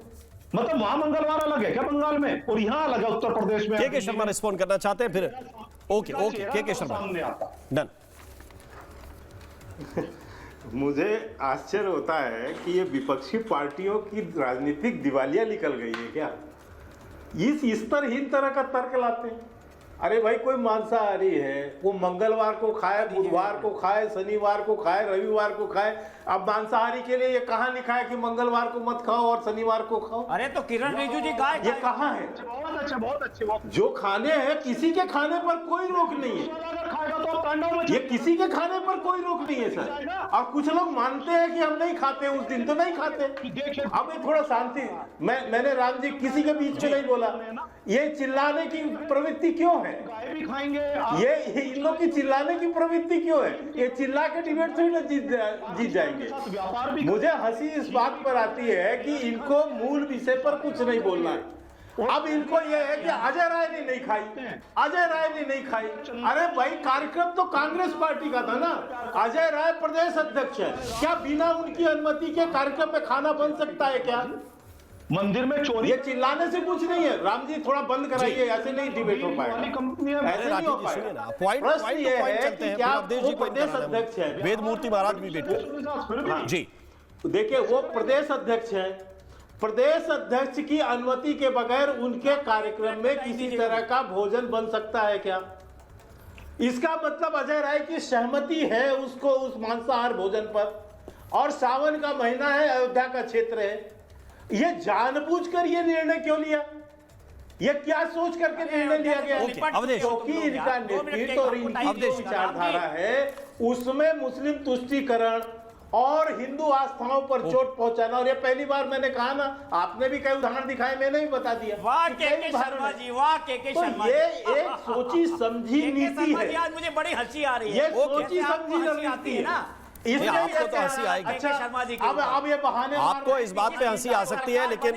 मतलब वहां मंगलवार अलग है क्या बंगाल में, और यहां अलग है उत्तर प्रदेश में। के शर्मा रिस्पॉन्ड करना चाहते हैं फिर? ओके के शर्मा डन। मुझे आश्चर्य होता है कि ये विपक्षी पार्टियों की राजनीतिक दिवालिया निकल गई है क्या? इस तरह का तर्क लाते हैं। अरे भाई, कोई मांसाहारी है वो मंगलवार को खाए, बुधवार को खाए, शनिवार को खाए, रविवार को खाए। अब मांसाहारी के लिए ये कहाँ लिखा है कि मंगलवार को मत खाओ और शनिवार को खाओ? अरे तो किरण रिजिजू जी गाय ये कहाँ है? बहुत अच्छे जो खाने हैं, किसी के खाने पर कोई रोक नहीं है। ये किसी के खाने पर कोई रोक नहीं है सर। और कुछ लोग मानते हैं कि हम नहीं खाते, उस दिन तो नहीं खाते। अब ये थोड़ा शांति, मैंने राम जी किसी के बीच में नहीं बोला। ये चिल्लाने की प्रवृत्ति क्यों है? भी खाएंगे ये इन लोग की चिल्लाने की प्रवृत्ति क्यों है? ये चिल्ला के डिबेट से जीत जाएंगे। मुझे हंसी इस बात पर आती है कि इनको मूल विषय पर कुछ नहीं बोलना है। अब इनको यह है कि अजय राय ने नहीं खाई, अजय राय ने नहीं खाई। अरे भाई, कार्यक्रम तो कांग्रेस पार्टी का था ना। अजय राय प्रदेश अध्यक्ष है, क्या बिना उनकी अनुमति के कार्यक्रम में खाना बन सकता है क्या? मंदिर में चोरी, ये चिल्लाने से कुछ नहीं है। राम जी थोड़ा बंद कराइए, ऐसे नहीं डिबेट हो पाएगा, ऐसे नहीं हो पाएगा। प्रश्न ये है कि क्या वो प्रदेश अध्यक्ष है? वेद मूर्ति महाराज भी वेट कर जी। देखिए, वो प्रदेश अध्यक्ष है, प्रदेश अध्यक्ष की अनुमति के बगैर उनके कार्यक्रम में किसी तरह का भोजन बन सकता है क्या? इसका मतलब अजय राय की सहमति है उसको उस मांसाहार भोजन पर, और सावन का महीना है, अयोध्या का क्षेत्र है। ये जानबूझकर ये निर्णय क्यों लिया? ये क्या सोच करके निर्णय लिया गया? क्योंकि इनका नेतृत्व और इनकी जो विचारधारा है उसमें मुस्लिम तुष्टीकरण और हिंदू आस्थाओं पर चोट पहुंचाना। और ये पहली बार मैंने कहा ना, आपने भी कई उदाहरण दिखाए, मैंने भी बता दिया। वाह के शर्मा जी, वाह के शर्मा, ये एक सोची समझी नीति है। आज मुझे बड़ी हंसी आ रही है। ये सोची समझी नीति है ना। आपको तो हंसी आएगी। अब ये बहाने आपको इस बात पे हंसी आ सकती है, लेकिन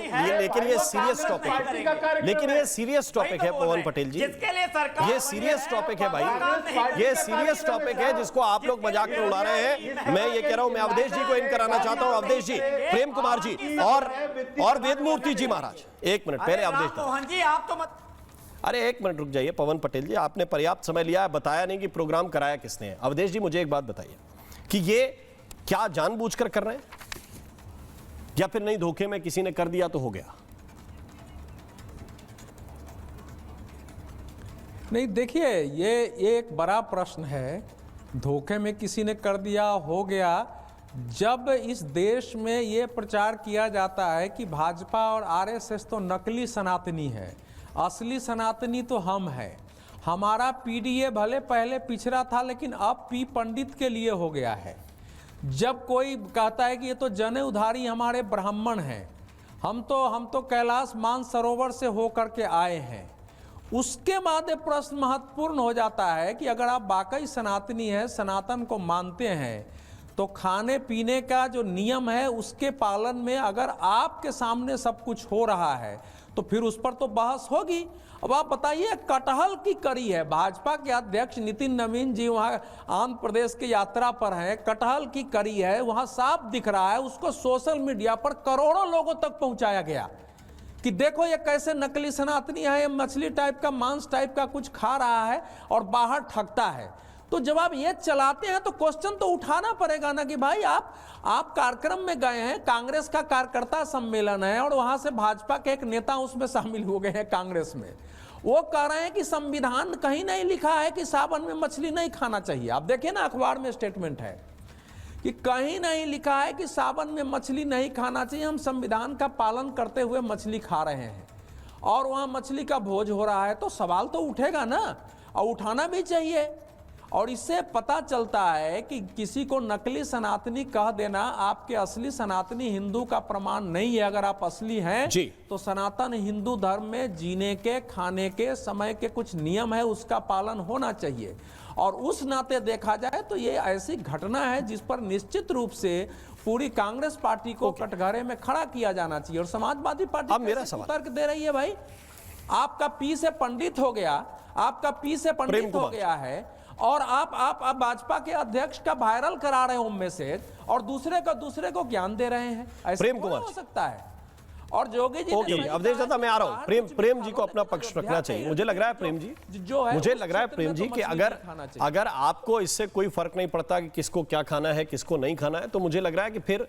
ये सीरियस टॉपिक है। लेकिन ये सीरियस टॉपिक है पवन पटेल जी, ये सीरियस टॉपिक है भाई, ये सीरियस टॉपिक है जिसको आप लोग मजाक में उड़ा रहे हैं। मैं ये कह रहा हूं, मैं अवधेश जी को इन कराना चाहता हूं, अवधेश जी, प्रेम कुमार जी और वेदमूर्ति जी महाराज। एक मिनट पहले अवधेश जी, आप तो मत। अरे एक मिनट रुक जाइए पवन पटेल जी, आपने पर्याप्त समय लिया है, बताया नहीं कि प्रोग्राम कराया किसने है। अवधेश जी मुझे एक बात बताइए कि ये क्या जानबूझकर कर रहे हैं या फिर नहीं, धोखे में किसी ने कर दिया तो हो गया? नहीं, देखिए ये एक बड़ा प्रश्न है। धोखे में किसी ने कर दिया हो गया, जब इस देश में ये प्रचार किया जाता है कि भाजपा और आरएसएस तो नकली सनातनी है, असली सनातनी तो हम हैं। हमारा पीडीए भले पहले पिछड़ा था लेकिन अब पी पंडित के लिए हो गया है। जब कोई कहता है कि ये तो जने उधारी हमारे ब्राह्मण हैं, हम तो कैलाश मानसरोवर से होकर के आए हैं, उसके बाद प्रश्न महत्वपूर्ण हो जाता है कि अगर आप वाकई सनातनी हैं, सनातन को मानते हैं, तो खाने पीने का जो नियम है उसके पालन में अगर आपके सामने सब कुछ हो रहा है तो फिर उस पर तो बहस होगी। अब आप बताइए, कटहल की कड़ी है, भाजपा के अध्यक्ष नितिन नवीन जी वहाँ आंध्र प्रदेश की यात्रा पर हैं, कटहल की कड़ी है, वहाँ साफ दिख रहा है, उसको सोशल मीडिया पर करोड़ों लोगों तक पहुँचाया गया कि देखो ये कैसे नकली सनातनी है, ये मछली टाइप का, मांस टाइप का कुछ खा रहा है और बाहर ठगता है। तो जब आप ये चलाते हैं तो क्वेश्चन तो उठाना पड़ेगा ना कि भाई आप कार्यक्रम में गए हैं, कांग्रेस का कार्यकर्ता सम्मेलन है और वहां से भाजपा के एक नेता उसमें शामिल हो गए हैं कांग्रेस में, वो कह रहे हैं कि संविधान कहीं नहीं लिखा है कि सावन में मछली नहीं खाना चाहिए। आप देखिए ना, अखबार में स्टेटमेंट है कि कहीं नहीं लिखा है कि सावन में मछली नहीं खाना चाहिए, हम संविधान का पालन करते हुए मछली खा रहे हैं और वहाँ मछली का भोज हो रहा है। तो सवाल तो उठेगा ना, और उठाना भी चाहिए। और इससे पता चलता है कि किसी को नकली सनातनी कह देना आपके असली सनातनी हिंदू का प्रमाण नहीं है। अगर आप असली हैं तो सनातन हिंदू धर्म में जीने के, खाने के, समय के कुछ नियम है, उसका पालन होना चाहिए। और उस नाते देखा जाए तो ये ऐसी घटना है जिस पर निश्चित रूप से पूरी कांग्रेस पार्टी को कटघरे में खड़ा किया जाना चाहिए। और समाजवादी पार्टी तर्क दे रही है, भाई आपका पी से पंडित हो गया, आपका पी से पंडित हो गया है और आप भाजपा के अध्यक्ष का वायरल करा रहे हो मैसेज और दूसरे को ज्ञान दे रहे हैं, ऐसा हो सकता है। और जोगी जी अवधेश दादा, मैं आ रहा हूं, प्रेम जी को अपना पक्ष रखना चाहिए। मुझे लग रहा है प्रेम जी, मुझे लग रहा है प्रेम जी कि अगर आपको इससे कोई फर्क नहीं पड़ता कि किसको क्या खाना है किसको नहीं खाना है, तो मुझे लग रहा है कि फिर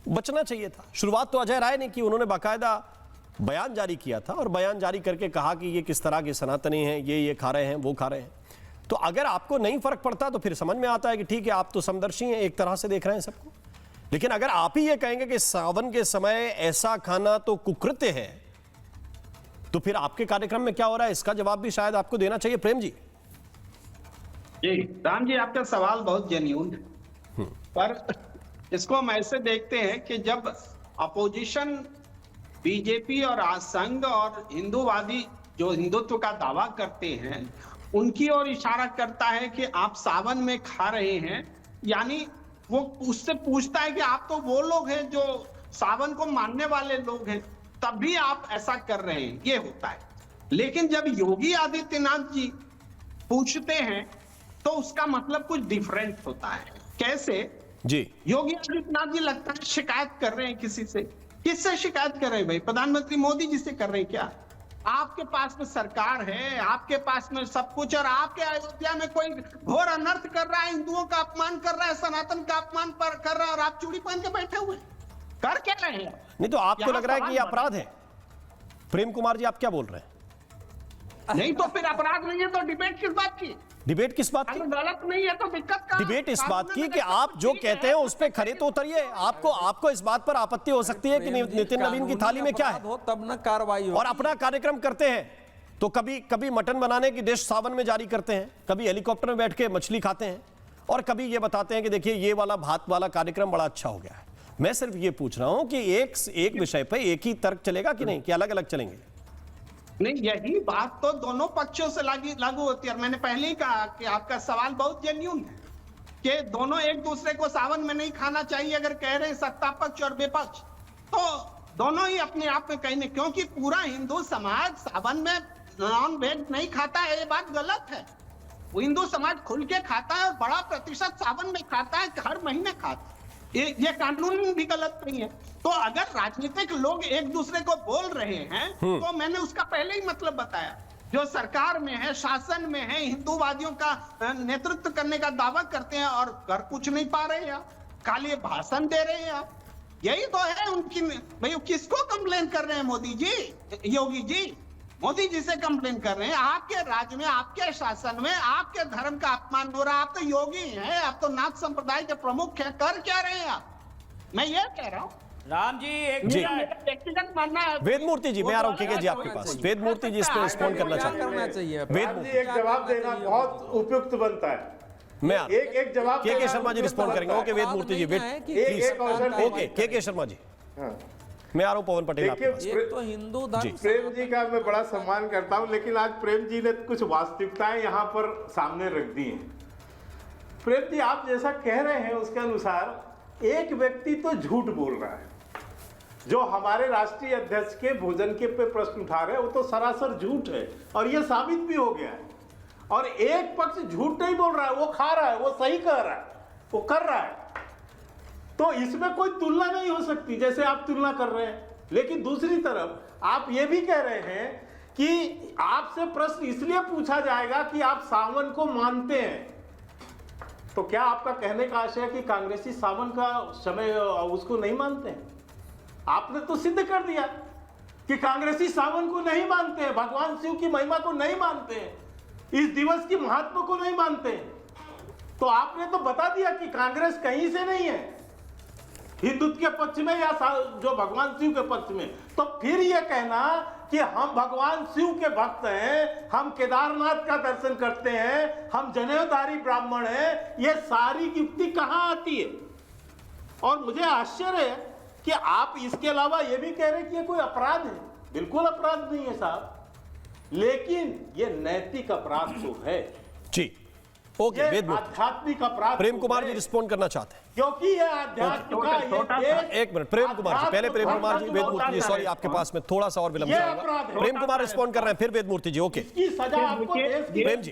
बचना चाहिए था। शुरुआत तो अजय राय ने की, उन्होंने बाकायदा बयान जारी किया था और बयान जारी करके कहा कि ये किस तरह के सनातनी हैं, ये खा रहे हैं, वो खा रहे हैं। तो अगर आपको नहीं फर्क पड़ता तो फिर समझ में आता है कि ठीक है, आप तो समदर्शी हैं, एक तरह से देख रहे हैं सबको। लेकिन अगर आप ही ये कहेंगे कि सावन के समय ऐसा खाना तो कुकृत्य है, तो फिर आपके कार्यक्रम में क्या हो रहा है, इसका जवाब भी शायद आपको देना चाहिए। प्रेम जी। जी राम जी, आपका सवाल बहुत जेन्युइन है, पर इसको हम ऐसे देखते हैं कि जब अपोजिशन बीजेपी और संघ और हिंदूवादी जो हिंदुत्व का दावा करते हैं उनकी ओर इशारा करता है कि आप सावन में खा रहे हैं, यानी वो उससे पूछता है कि आप तो वो लोग हैं जो सावन को मानने वाले लोग हैं, तब भी आप ऐसा कर रहे हैं, ये होता है। लेकिन जब योगी आदित्यनाथ जी पूछते हैं तो उसका मतलब कुछ डिफरेंट होता है। कैसे जी? योगी आदित्यनाथ जी लगता है शिकायत कर रहे हैं किसी से। किससे शिकायत कर रहे हैं भाई? प्रधानमंत्री मोदी जी से कर रहे हैं क्या? आपके पास में सरकार है, आपके पास में सब कुछ, और आपके अयोध्या में कोई घोर अनर्थ कर रहा है, हिंदुओं का अपमान कर रहा है, सनातन का अपमान कर रहा है, और आप चूड़ी पहन के बैठे हुए कर क्या रहे हैं। नहीं तो आपको यहाँ लग रहा है कि ये सवाल अपराध है? प्रेम कुमार जी, आप क्या बोल रहे हैं? नहीं तो फिर अपराध नहीं है तो डिबेट किस बात की? डिबेट किस बात की? अगर गलत नहीं है तो दिक्कत का डिबेट इस बात की कि आप जो कहते हैं उस पे खरे तो उतरिए। आपको इस बात पर आपत्ति हो सकती है कि नितिन नवीन की थाली में क्या है, हो तब न कार्रवाई हो। और अपना कार्यक्रम करते हैं तो कभी मटन बनाने की डिश सावन में जारी करते हैं, कभी हेलीकॉप्टर में बैठ के मछली खाते हैं, और कभी ये बताते हैं कि देखिए ये वाला भात वाला कार्यक्रम बड़ा अच्छा हो गया है। मैं सिर्फ ये पूछ रहा हूं कि एक विषय पे एक ही तर्क चलेगा कि नहीं, कि अलग अलग चलेंगे? नहीं, यही बात तो दोनों पक्षों से लागू होती है। मैंने पहले ही कहा कि आपका सवाल बहुत जेन्युइन है कि दोनों एक दूसरे को सावन में नहीं खाना चाहिए। अगर कह रहे हैं सत्ता पक्ष और विपक्ष, तो दोनों ही अपने आप में कहीं नहीं, क्योंकि पूरा हिंदू समाज सावन में नॉन वेज नहीं खाता है, ये बात गलत है। वो हिंदू समाज खुल के खाता है और बड़ा प्रतिशत सावन में खाता है, हर महीने खाता है। ये कानून भी गलत नहीं है। तो अगर राजनीतिक लोग एक दूसरे को बोल रहे हैं तो मैंने उसका पहले ही मतलब बताया। जो सरकार में है, शासन में है, हिंदूवादियों का नेतृत्व करने का दावा करते हैं और कर कुछ नहीं पा रहे हैं, खाली भाषण दे रहे हैं आप। यही तो है उनकी। भाई किसको कंप्लेन कर रहे हैं? मोदी जी, योगी जी, मोदी जी से कंप्लेन कर रहे हैं। आपके राज्य में, आपके शासन में आपके धर्म का अपमान हो रहा है। आप तो योगी हैं, आप तो नाथ संप्रदाय के प्रमुख हैं, कर क्या रहे हैं आप? मैं ये कह रहा हूँ। राम जी, एक व्यक्तिगत मानना है। वेदमूर्ति जी, मैं आ रहा हूँ केके जी आपके पास। वेदमूर्ति जी इस पर रिस्पॉन्ड करना चाहते हैं। वेदमूर्ति एक जवाब देना बहुत उपयुक्त बनता है। मैं एक जवाब केके शर्मा जी रिस्पॉन्ड करेंगे। Okay Vedmurti ji, wait please. Okay KK Sharma ji, मैं आ रहा हूं पवन पटेल आपके पास। एक तो हिंदू धर्म, प्रेम जी का मैं बड़ा सम्मान करता हूं, लेकिन आज प्रेम जी ने कुछ वास्तविकताएं यहां पर सामने रख दी हैं। प्रेम जी, आप जैसा कह रहे हैं उसके अनुसार एक व्यक्ति तो झूठ बोल रहा है। जो हमारे राष्ट्रीय अध्यक्ष के भोजन के पे प्रश्न उठा रहे हैं वो तो सरासर झूठ है, और ये साबित भी हो गया है। और एक पक्ष झूठ नहीं बोल रहा है, वो खा रहा है, वो सही कह रहा है, वो कर रहा है। तो इसमें कोई तुलना नहीं हो सकती जैसे आप तुलना कर रहे हैं। लेकिन दूसरी तरफ आप ये भी कह रहे हैं कि आपसे प्रश्न इसलिए पूछा जाएगा कि आप सावन को मानते हैं। तो क्या आपका कहने का आशय है कि कांग्रेसी सावन का समय उसको नहीं मानते हैं? आपने तो सिद्ध कर दिया कि कांग्रेसी सावन को नहीं मानते हैं, भगवान शिव की महिमा को नहीं मानते हैं, इस दिवस की महत्व को नहीं मानते हैं। तो आपने तो बता दिया कि कांग्रेस कहीं से नहीं है हिंदुत्व के पक्ष में या जो भगवान शिव के पक्ष में। तो फिर यह कहना कि हम भगवान शिव के भक्त हैं, हम केदारनाथ का दर्शन करते हैं, हम जनेऊधारी ब्राह्मण हैं, यह सारी युक्ति कहां आती है? और मुझे आश्चर्य है कि आप इसके अलावा यह भी कह रहे हैं कि यह कोई अपराध है। बिल्कुल अपराध नहीं है साहब, लेकिन यह नैतिक अपराध तो है जी। ओके, आध्यात्मिक अपराध। प्रेम कुमार जी रिस्पॉन्ड करना चाहते हैं क्योंकि यह अध्यात्म का एक मिनट। प्रेम कुमार जी, पहले प्रेम कुमार जी, वेदमूर्ति जी, सॉरी आपके पास में थोड़ा सा और विलंब होगा। प्रेम कुमार रिस्पॉन्ड कर रहे हैं, फिर वेदमूर्ति जी। ओके प्रेम जी,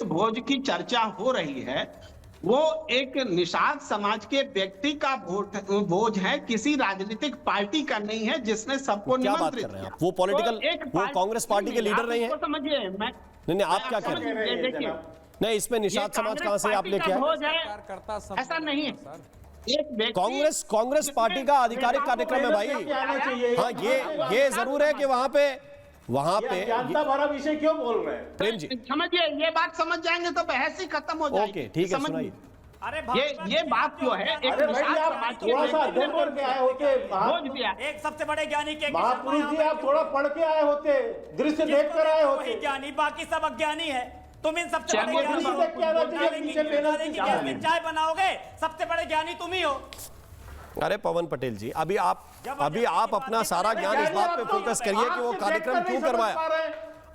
भोज की चर्चा हो रही है, वो एक निषाद समाज के व्यक्ति का भोज है, किसी राजनीतिक पार्टी का नहीं है जिसने सबको निमंत्रित किया। वो पॉलिटिकल, वो कांग्रेस पार्टी के लीडर नहीं है। समझिए, मैं नहीं, आप क्या कह रहे हैं? देखिए, नहीं, इसमें निषाद समाज कहां से आप लेके आए? ऐसा नहीं है। कांग्रेस पार्टी का आधिकारिक कार्यक्रम है भाई। हाँ, ये जरूर है कि वहां पे जानता भरा विषय क्यों बोल रहे हैं? प्रेम जी समझिए, ये बात समझ जाएंगे तो बहस ही खत्म हो जाएगी। ओके, ठीक है, सुनाइए। अरे ये बात जो है, एक थोड़ा सा अध्ययन करके आए होते, एक सबसे बड़े ज्ञानी के महापुरुष जी, आप थोड़ा पढ़ के आए होते, दृश्य देख कर आए होते। ज्ञानी, बाकी सब अज्ञानी है। तुम इन सबसे बड़े ज्ञानी चाय बनाओगे, सबसे बड़े ज्ञानी तुम ही हो। अरे पवन पटेल जी, अभी आप अपना सारा ज्ञान इस बात पे फोकस करिए कि वो कार्यक्रम क्यों करवाया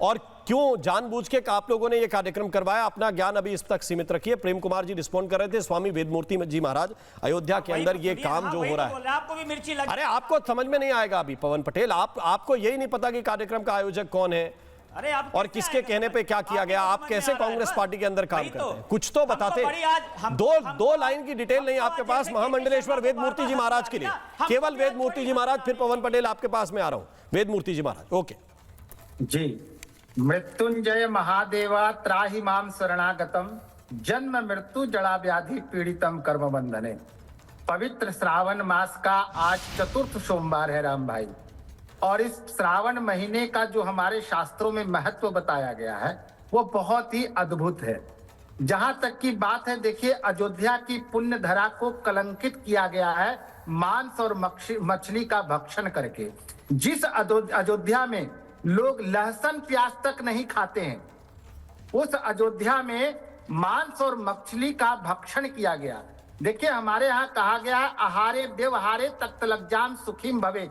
और क्यों जानबूझ के आप लोगों ने ये कार्यक्रम करवाया। अपना ज्ञान अभी इस तक सीमित रखिए। प्रेम कुमार जी रिस्पॉन्ड कर रहे थे। स्वामी वेदमूर्ति जी महाराज, अयोध्या के अंदर ये काम जो हो रहा है, आपको भी मिर्ची लगी। अरे आपको समझ में नहीं आएगा अभी पवन पटेल, आपको यही नहीं पता कि कार्यक्रम का आयोजक कौन है और किसके कहने पे क्या किया गया। आप कैसे कांग्रेस पार्टी के अंदर काम करते हैं, कुछ तो बताते। दो लाइन की डिटेल नहीं आपके पास महामंडलेश्वर वेदमूर्ति जी महाराज के लिए, केवल वेदमूर्ति जी महाराज, फिर पवन पटेल आपके पास में आ रहा हूं। वेदमूर्ति जी महाराज, ओके जी। मृत्युंजय महादेवा त्राहि माम शरणागतम, जन्म मृत्यु जड़ा व्याधि पीड़ितम कर्म बंधने। पवित्र श्रावण मास का आज चतुर्थ सोमवार है राम भाई, और इस श्रावण महीने का जो हमारे शास्त्रों में महत्व बताया गया है वो बहुत ही अद्भुत है। जहां तक की बात है, देखिए अयोध्या की पुण्य धरा को कलंकित किया गया है मांस और मछली का भक्षण करके। जिस अयोध्या में लोग लहसुन प्याज तक नहीं खाते हैं, उस अयोध्या में मांस और मछली का भक्षण किया गया। देखिए हमारे यहाँ कहा गया आहारे व्यवहारे तख्त लज्जाम सुखीम भवे।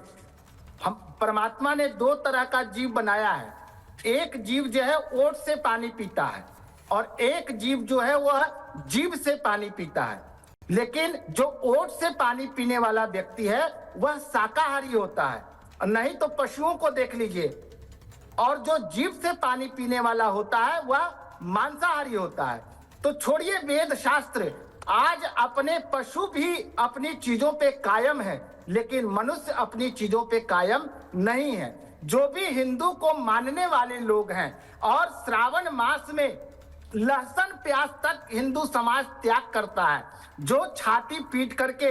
हम परमात्मा ने दो तरह का जीव बनाया है। एक जीव जो है ओट से पानी पीता है और एक जीव जो है वह जीभ से पानी पीता है। लेकिन जो ओट से पानी पीने वाला व्यक्ति है वह शाकाहारी होता है, नहीं तो पशुओं को देख लीजिए। और जो जीभ से पानी पीने वाला होता है वह मांसाहारी होता है। तो छोड़िए वेद शास्त्र, आज अपने पशु भी अपनी चीजों पे कायम है, लेकिन मनुष्य अपनी चीजों पे कायम नहीं है। जो भी हिंदू को मानने वाले लोग हैं और श्रावण मास में लहसुन प्याज तक हिंदू समाज त्याग करता है, जो छाती पीट करके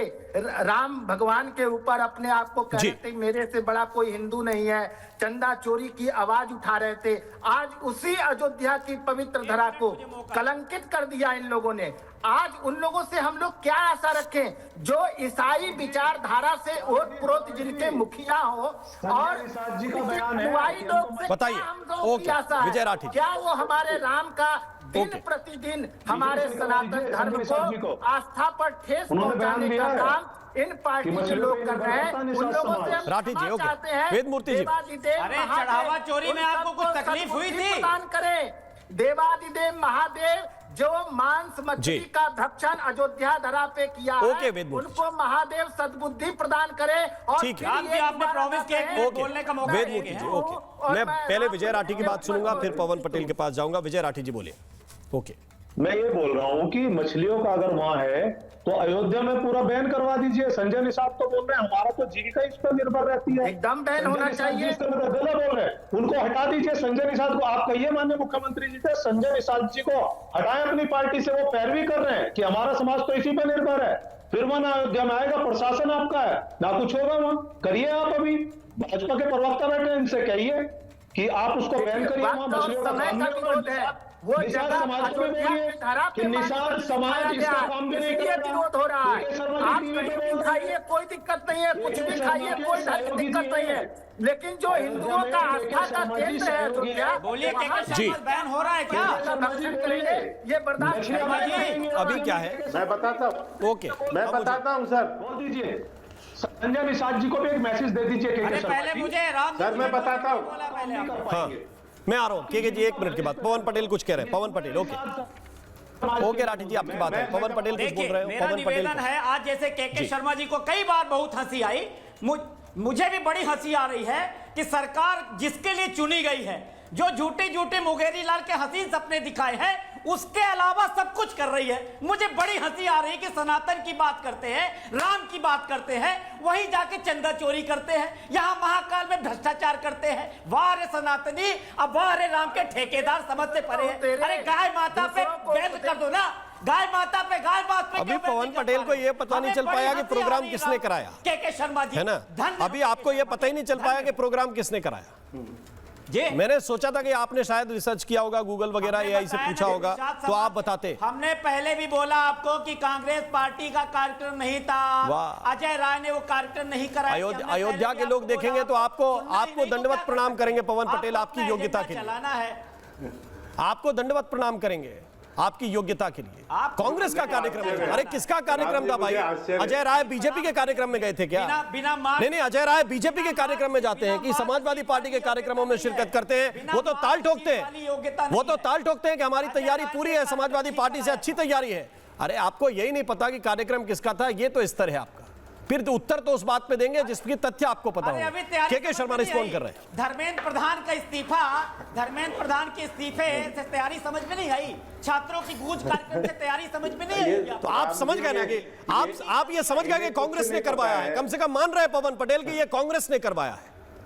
राम भगवान के ऊपर अपने आप को कह रहे थे मेरे से बड़ा कोई हिंदू नहीं है, चंदा चोरी की आवाज उठा रहे थे, आज उसी अयोध्या की पवित्र धरा को कलंकित कर दिया इन लोगों ने। आज उन लोगों से हम लोग क्या आशा रखें जो ईसाई विचारधारा से ओत प्रोत जिनके मुखिया हो और बताइए। विजय राठी, क्या वो हमारे राम का दिन प्रतिदिन हमारे सनातन धर्म को आस्था पर ठेस पहुंचाने का काम इन पार्टी के लोग कर रहे हैं। उन लोगों से हम राठी जी, ओके। चाहते हैं वेदमूर्ति जी, अरे चढ़ावा चोरी में आपको कुछ तकलीफ हुई थी? प्रदान करें देवादिदेव महादेव जो मांस मछली का भक्षण अयोध्या धरा पे किया है, उनको महादेव सद्बुद्धि प्रदान करे। और ठीक है, आपने प्रॉमिस किया बोलने का मौका वेदमूर्ति जी, ओके। मैं पहले विजय राठी की बात सुनूंगा, फिर पवन पटेल के पास जाऊंगा। विजय राठी जी बोलिए। ओके, मैं ये बोल रहा हूँ कि मछलियों का अगर वहां है तो अयोध्या में पूरा बैन करवा दीजिए। संजय निषाद तो बोल रहे हैं हमारा तो जीविका इस पर निर्भर रहती है, एकदम बैन होना चाहिए। गलत बोल रहे हैं, उनको हटा दीजिए। संजय निषाद को आप कहिए माननीय मुख्यमंत्री जी से संजय निषाद जी को हटाएं अपनी पार्टी से। वो पैरवी कर रहे हैं कि हमारा समाज तो इसी पर निर्भर है। फिर वहां ना अयोध्या में आएगा, प्रशासन आपका है ना कुछ होगा वहां। करिए आप, अभी भाजपा के प्रवक्ता बैठे हैं, इनसे कहिए कि आप उसको बैन करिए वहां मछलियों का सामने। वो जगह समाज में बोलिए कि निषाद समाज इसका काम भी नहीं कर रहा। विरोध हो रहा है। आप कहीं भी खाइए कोई दिक्कत नहीं है, कुछ भी खाइए कोई दिक्कत नहीं है, लेकिन जो हिंदुओं का आस्था का केंद्र है अयोध्या, बोलिए बैन हो रहा है क्या? ये बर्दाश्त अभी क्या है मैं बताता हूँ। ओके, मैं बताता हूँ सर, बोल दीजिए। संजय निषाद जी को भी एक मैसेज दे दीजिए। पहले मुझे राम सर मैं बताता हूँ। हाँ, मैं आ रहा हूँ। के जी, एक मिनट के बाद पवन पटेल कुछ कह रहे हैं। पवन पटेल, ओके राठी जी, आपकी बात है। पवन पटेल कुछ बोल रहे हो। मेरा निवेदन है, आज जैसे के शर्मा जी को कई बार बहुत हंसी आई, मुझे भी बड़ी हंसी आ रही है कि सरकार जिसके लिए चुनी गई है, जो झूठे झूठे मुंगेरी लाल के हसीन सपने दिखाए हैं, उसके अलावा सब कुछ कर रही है। मुझे बड़ी हंसी आ रही है कि सनातन की बात करते हैं, राम की बात करते हैं, वहीं जाके चंदा चोरी करते हैं, यहाँ महाकाल में भ्रष्टाचार करते हैं। वाह रे सनातनी, अब वाह रे राम के ठेकेदार समझ से परे हैं। अरे गाय माता पे बैन कर दो ना, गाय माता पे गाय बात पे। अभी पवन पटेल को ये पता नहीं चल पाया कि प्रोग्राम किसने कराया, के शर्मा जी, है ना? अभी आपको ये पता ही नहीं चल पाया कि प्रोग्राम किसने कराया। मैंने सोचा था कि आपने शायद रिसर्च किया होगा, गूगल वगैरह एआई से पूछा होगा, तो आप बताते। हमने पहले भी बोला आपको कि कांग्रेस पार्टी का कार्यक्रम नहीं था, अजय राय ने वो कार्यक्रम नहीं कराया। अयोध्या के लोग देखेंगे तो आपको दंडवत प्रणाम करेंगे। पवन पटेल, आपकी योग्यता के लिए आपको दंडवत प्रणाम करेंगे, आपकी योग्यता के लिए। कांग्रेस का कार्यक्रम है। अरे किसका कार्यक्रम था भाई? अजय राय बीजेपी के कार्यक्रम में गए थे क्या? नहीं, अजय राय बीजेपी के कार्यक्रम में जाते हैं कि समाजवादी पार्टी के कार्यक्रमों में शिरकत करते हैं। वो तो ताल ठोकते हैं कि हमारी तैयारी पूरी है, समाजवादी पार्टी से अच्छी तैयारी है। अरे आपको यही नहीं पता कि कार्यक्रम किसका था? ये तो स्तर है आपका। फिर तो उत्तर तो उस बात पे देंगे जिसकी तथ्य आपको पता हो। के शर्मा रिस्पॉन्ड कर रहे हैं। धर्मेंद्र प्रधान का इस्तीफा, धर्मेंद्र प्रधान के इस्तीफे से तैयारी समझ में नहीं आई, छात्रों की गूंज कार्यक्रम से तैयारी समझ में नहीं आई। तो आप समझ गए ना कि आप ये समझ गए कि कांग्रेस ने करवाया है। कम से कम मान रहे हैं पवन पटेल कि ये कांग्रेस ने करवाया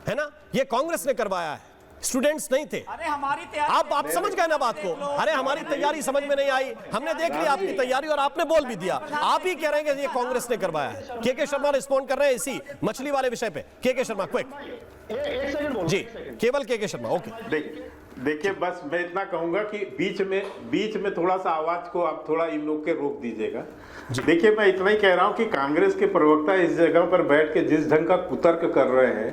है ना? ये कांग्रेस ने करवाया है। स्टूडेंट्स नहीं थे। अरे हमारी तैयारी आप समझ गए ना बात को। अरे हमारी तैयारी समझ में नहीं आई, हमने देख लिया आपकी तैयारी और आपने बोल भी दिया। आप ही कह रहे हैं कि ये कांग्रेस ने करवाया है। के शर्मा रिस्पॉन्ड कर रहे हैं इसी मछली वाले विषय पे। के शर्मा क्विक जी, केवल के शर्मा। ओके देखिए बस मैं इतना कहूंगा कि बीच में थोड़ा सा आवाज को आप थोड़ा इन लोग के रोक दीजिएगा। देखिए मैं इतना ही कह रहा हूं कि कांग्रेस के प्रवक्ता इस जगह पर बैठ के जिस ढंग का कुतर्क कर रहे हैं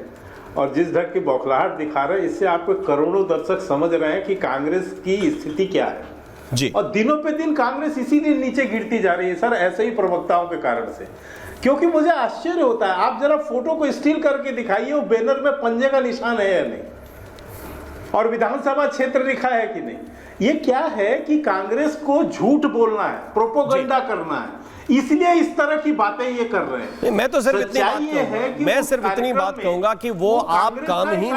और जिस ढंग की बौखलाहट दिखा रहे हैं, इससे आपको करोड़ों दर्शक समझ रहे हैं कि कांग्रेस की स्थिति क्या है जी। और दिनों पे दिन कांग्रेस इसीलिए नीचे गिरती जा रही है सर, ऐसे ही प्रवक्ताओं के कारण से। क्योंकि मुझे आश्चर्य होता है, आप जरा फोटो को स्टिल करके दिखाइए, वो बैनर में पंजे का निशान है या नहीं, और विधानसभा क्षेत्र लिखा है कि नहीं। ये क्या है कि कांग्रेस को झूठ बोलना है, प्रोपोगंडा करना है, इसलिए इस तरह की बातें ये कर रहे हैं। मैं तो सिर्फ इतनी बात कहूंगा कि वो आप काम ही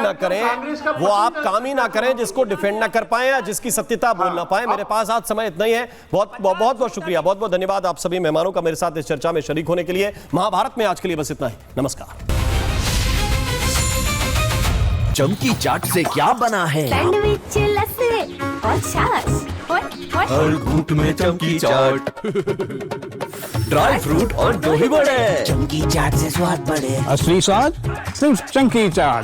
ना करें, जिसको डिफेंड ना कर पाए या जिसकी सत्यता बोल ना पाए। मेरे पास आज समय इतना ही है। बहुत शुक्रिया, बहुत धन्यवाद आप सभी मेहमानों का मेरे साथ इस चर्चा में शरीक होने के लिए। महाभारत में आज के लिए बस इतना ही। नमस्कार। चमकी चाट से क्या बना है? सैंडविच, लस्सी और छाछ और हर घूंट में चमकी चाट, ड्राई फ्रूट और दही बड़े। चमकी चाट से स्वाद बढ़े। असली स्वाद सिर्फ चमकी चाट।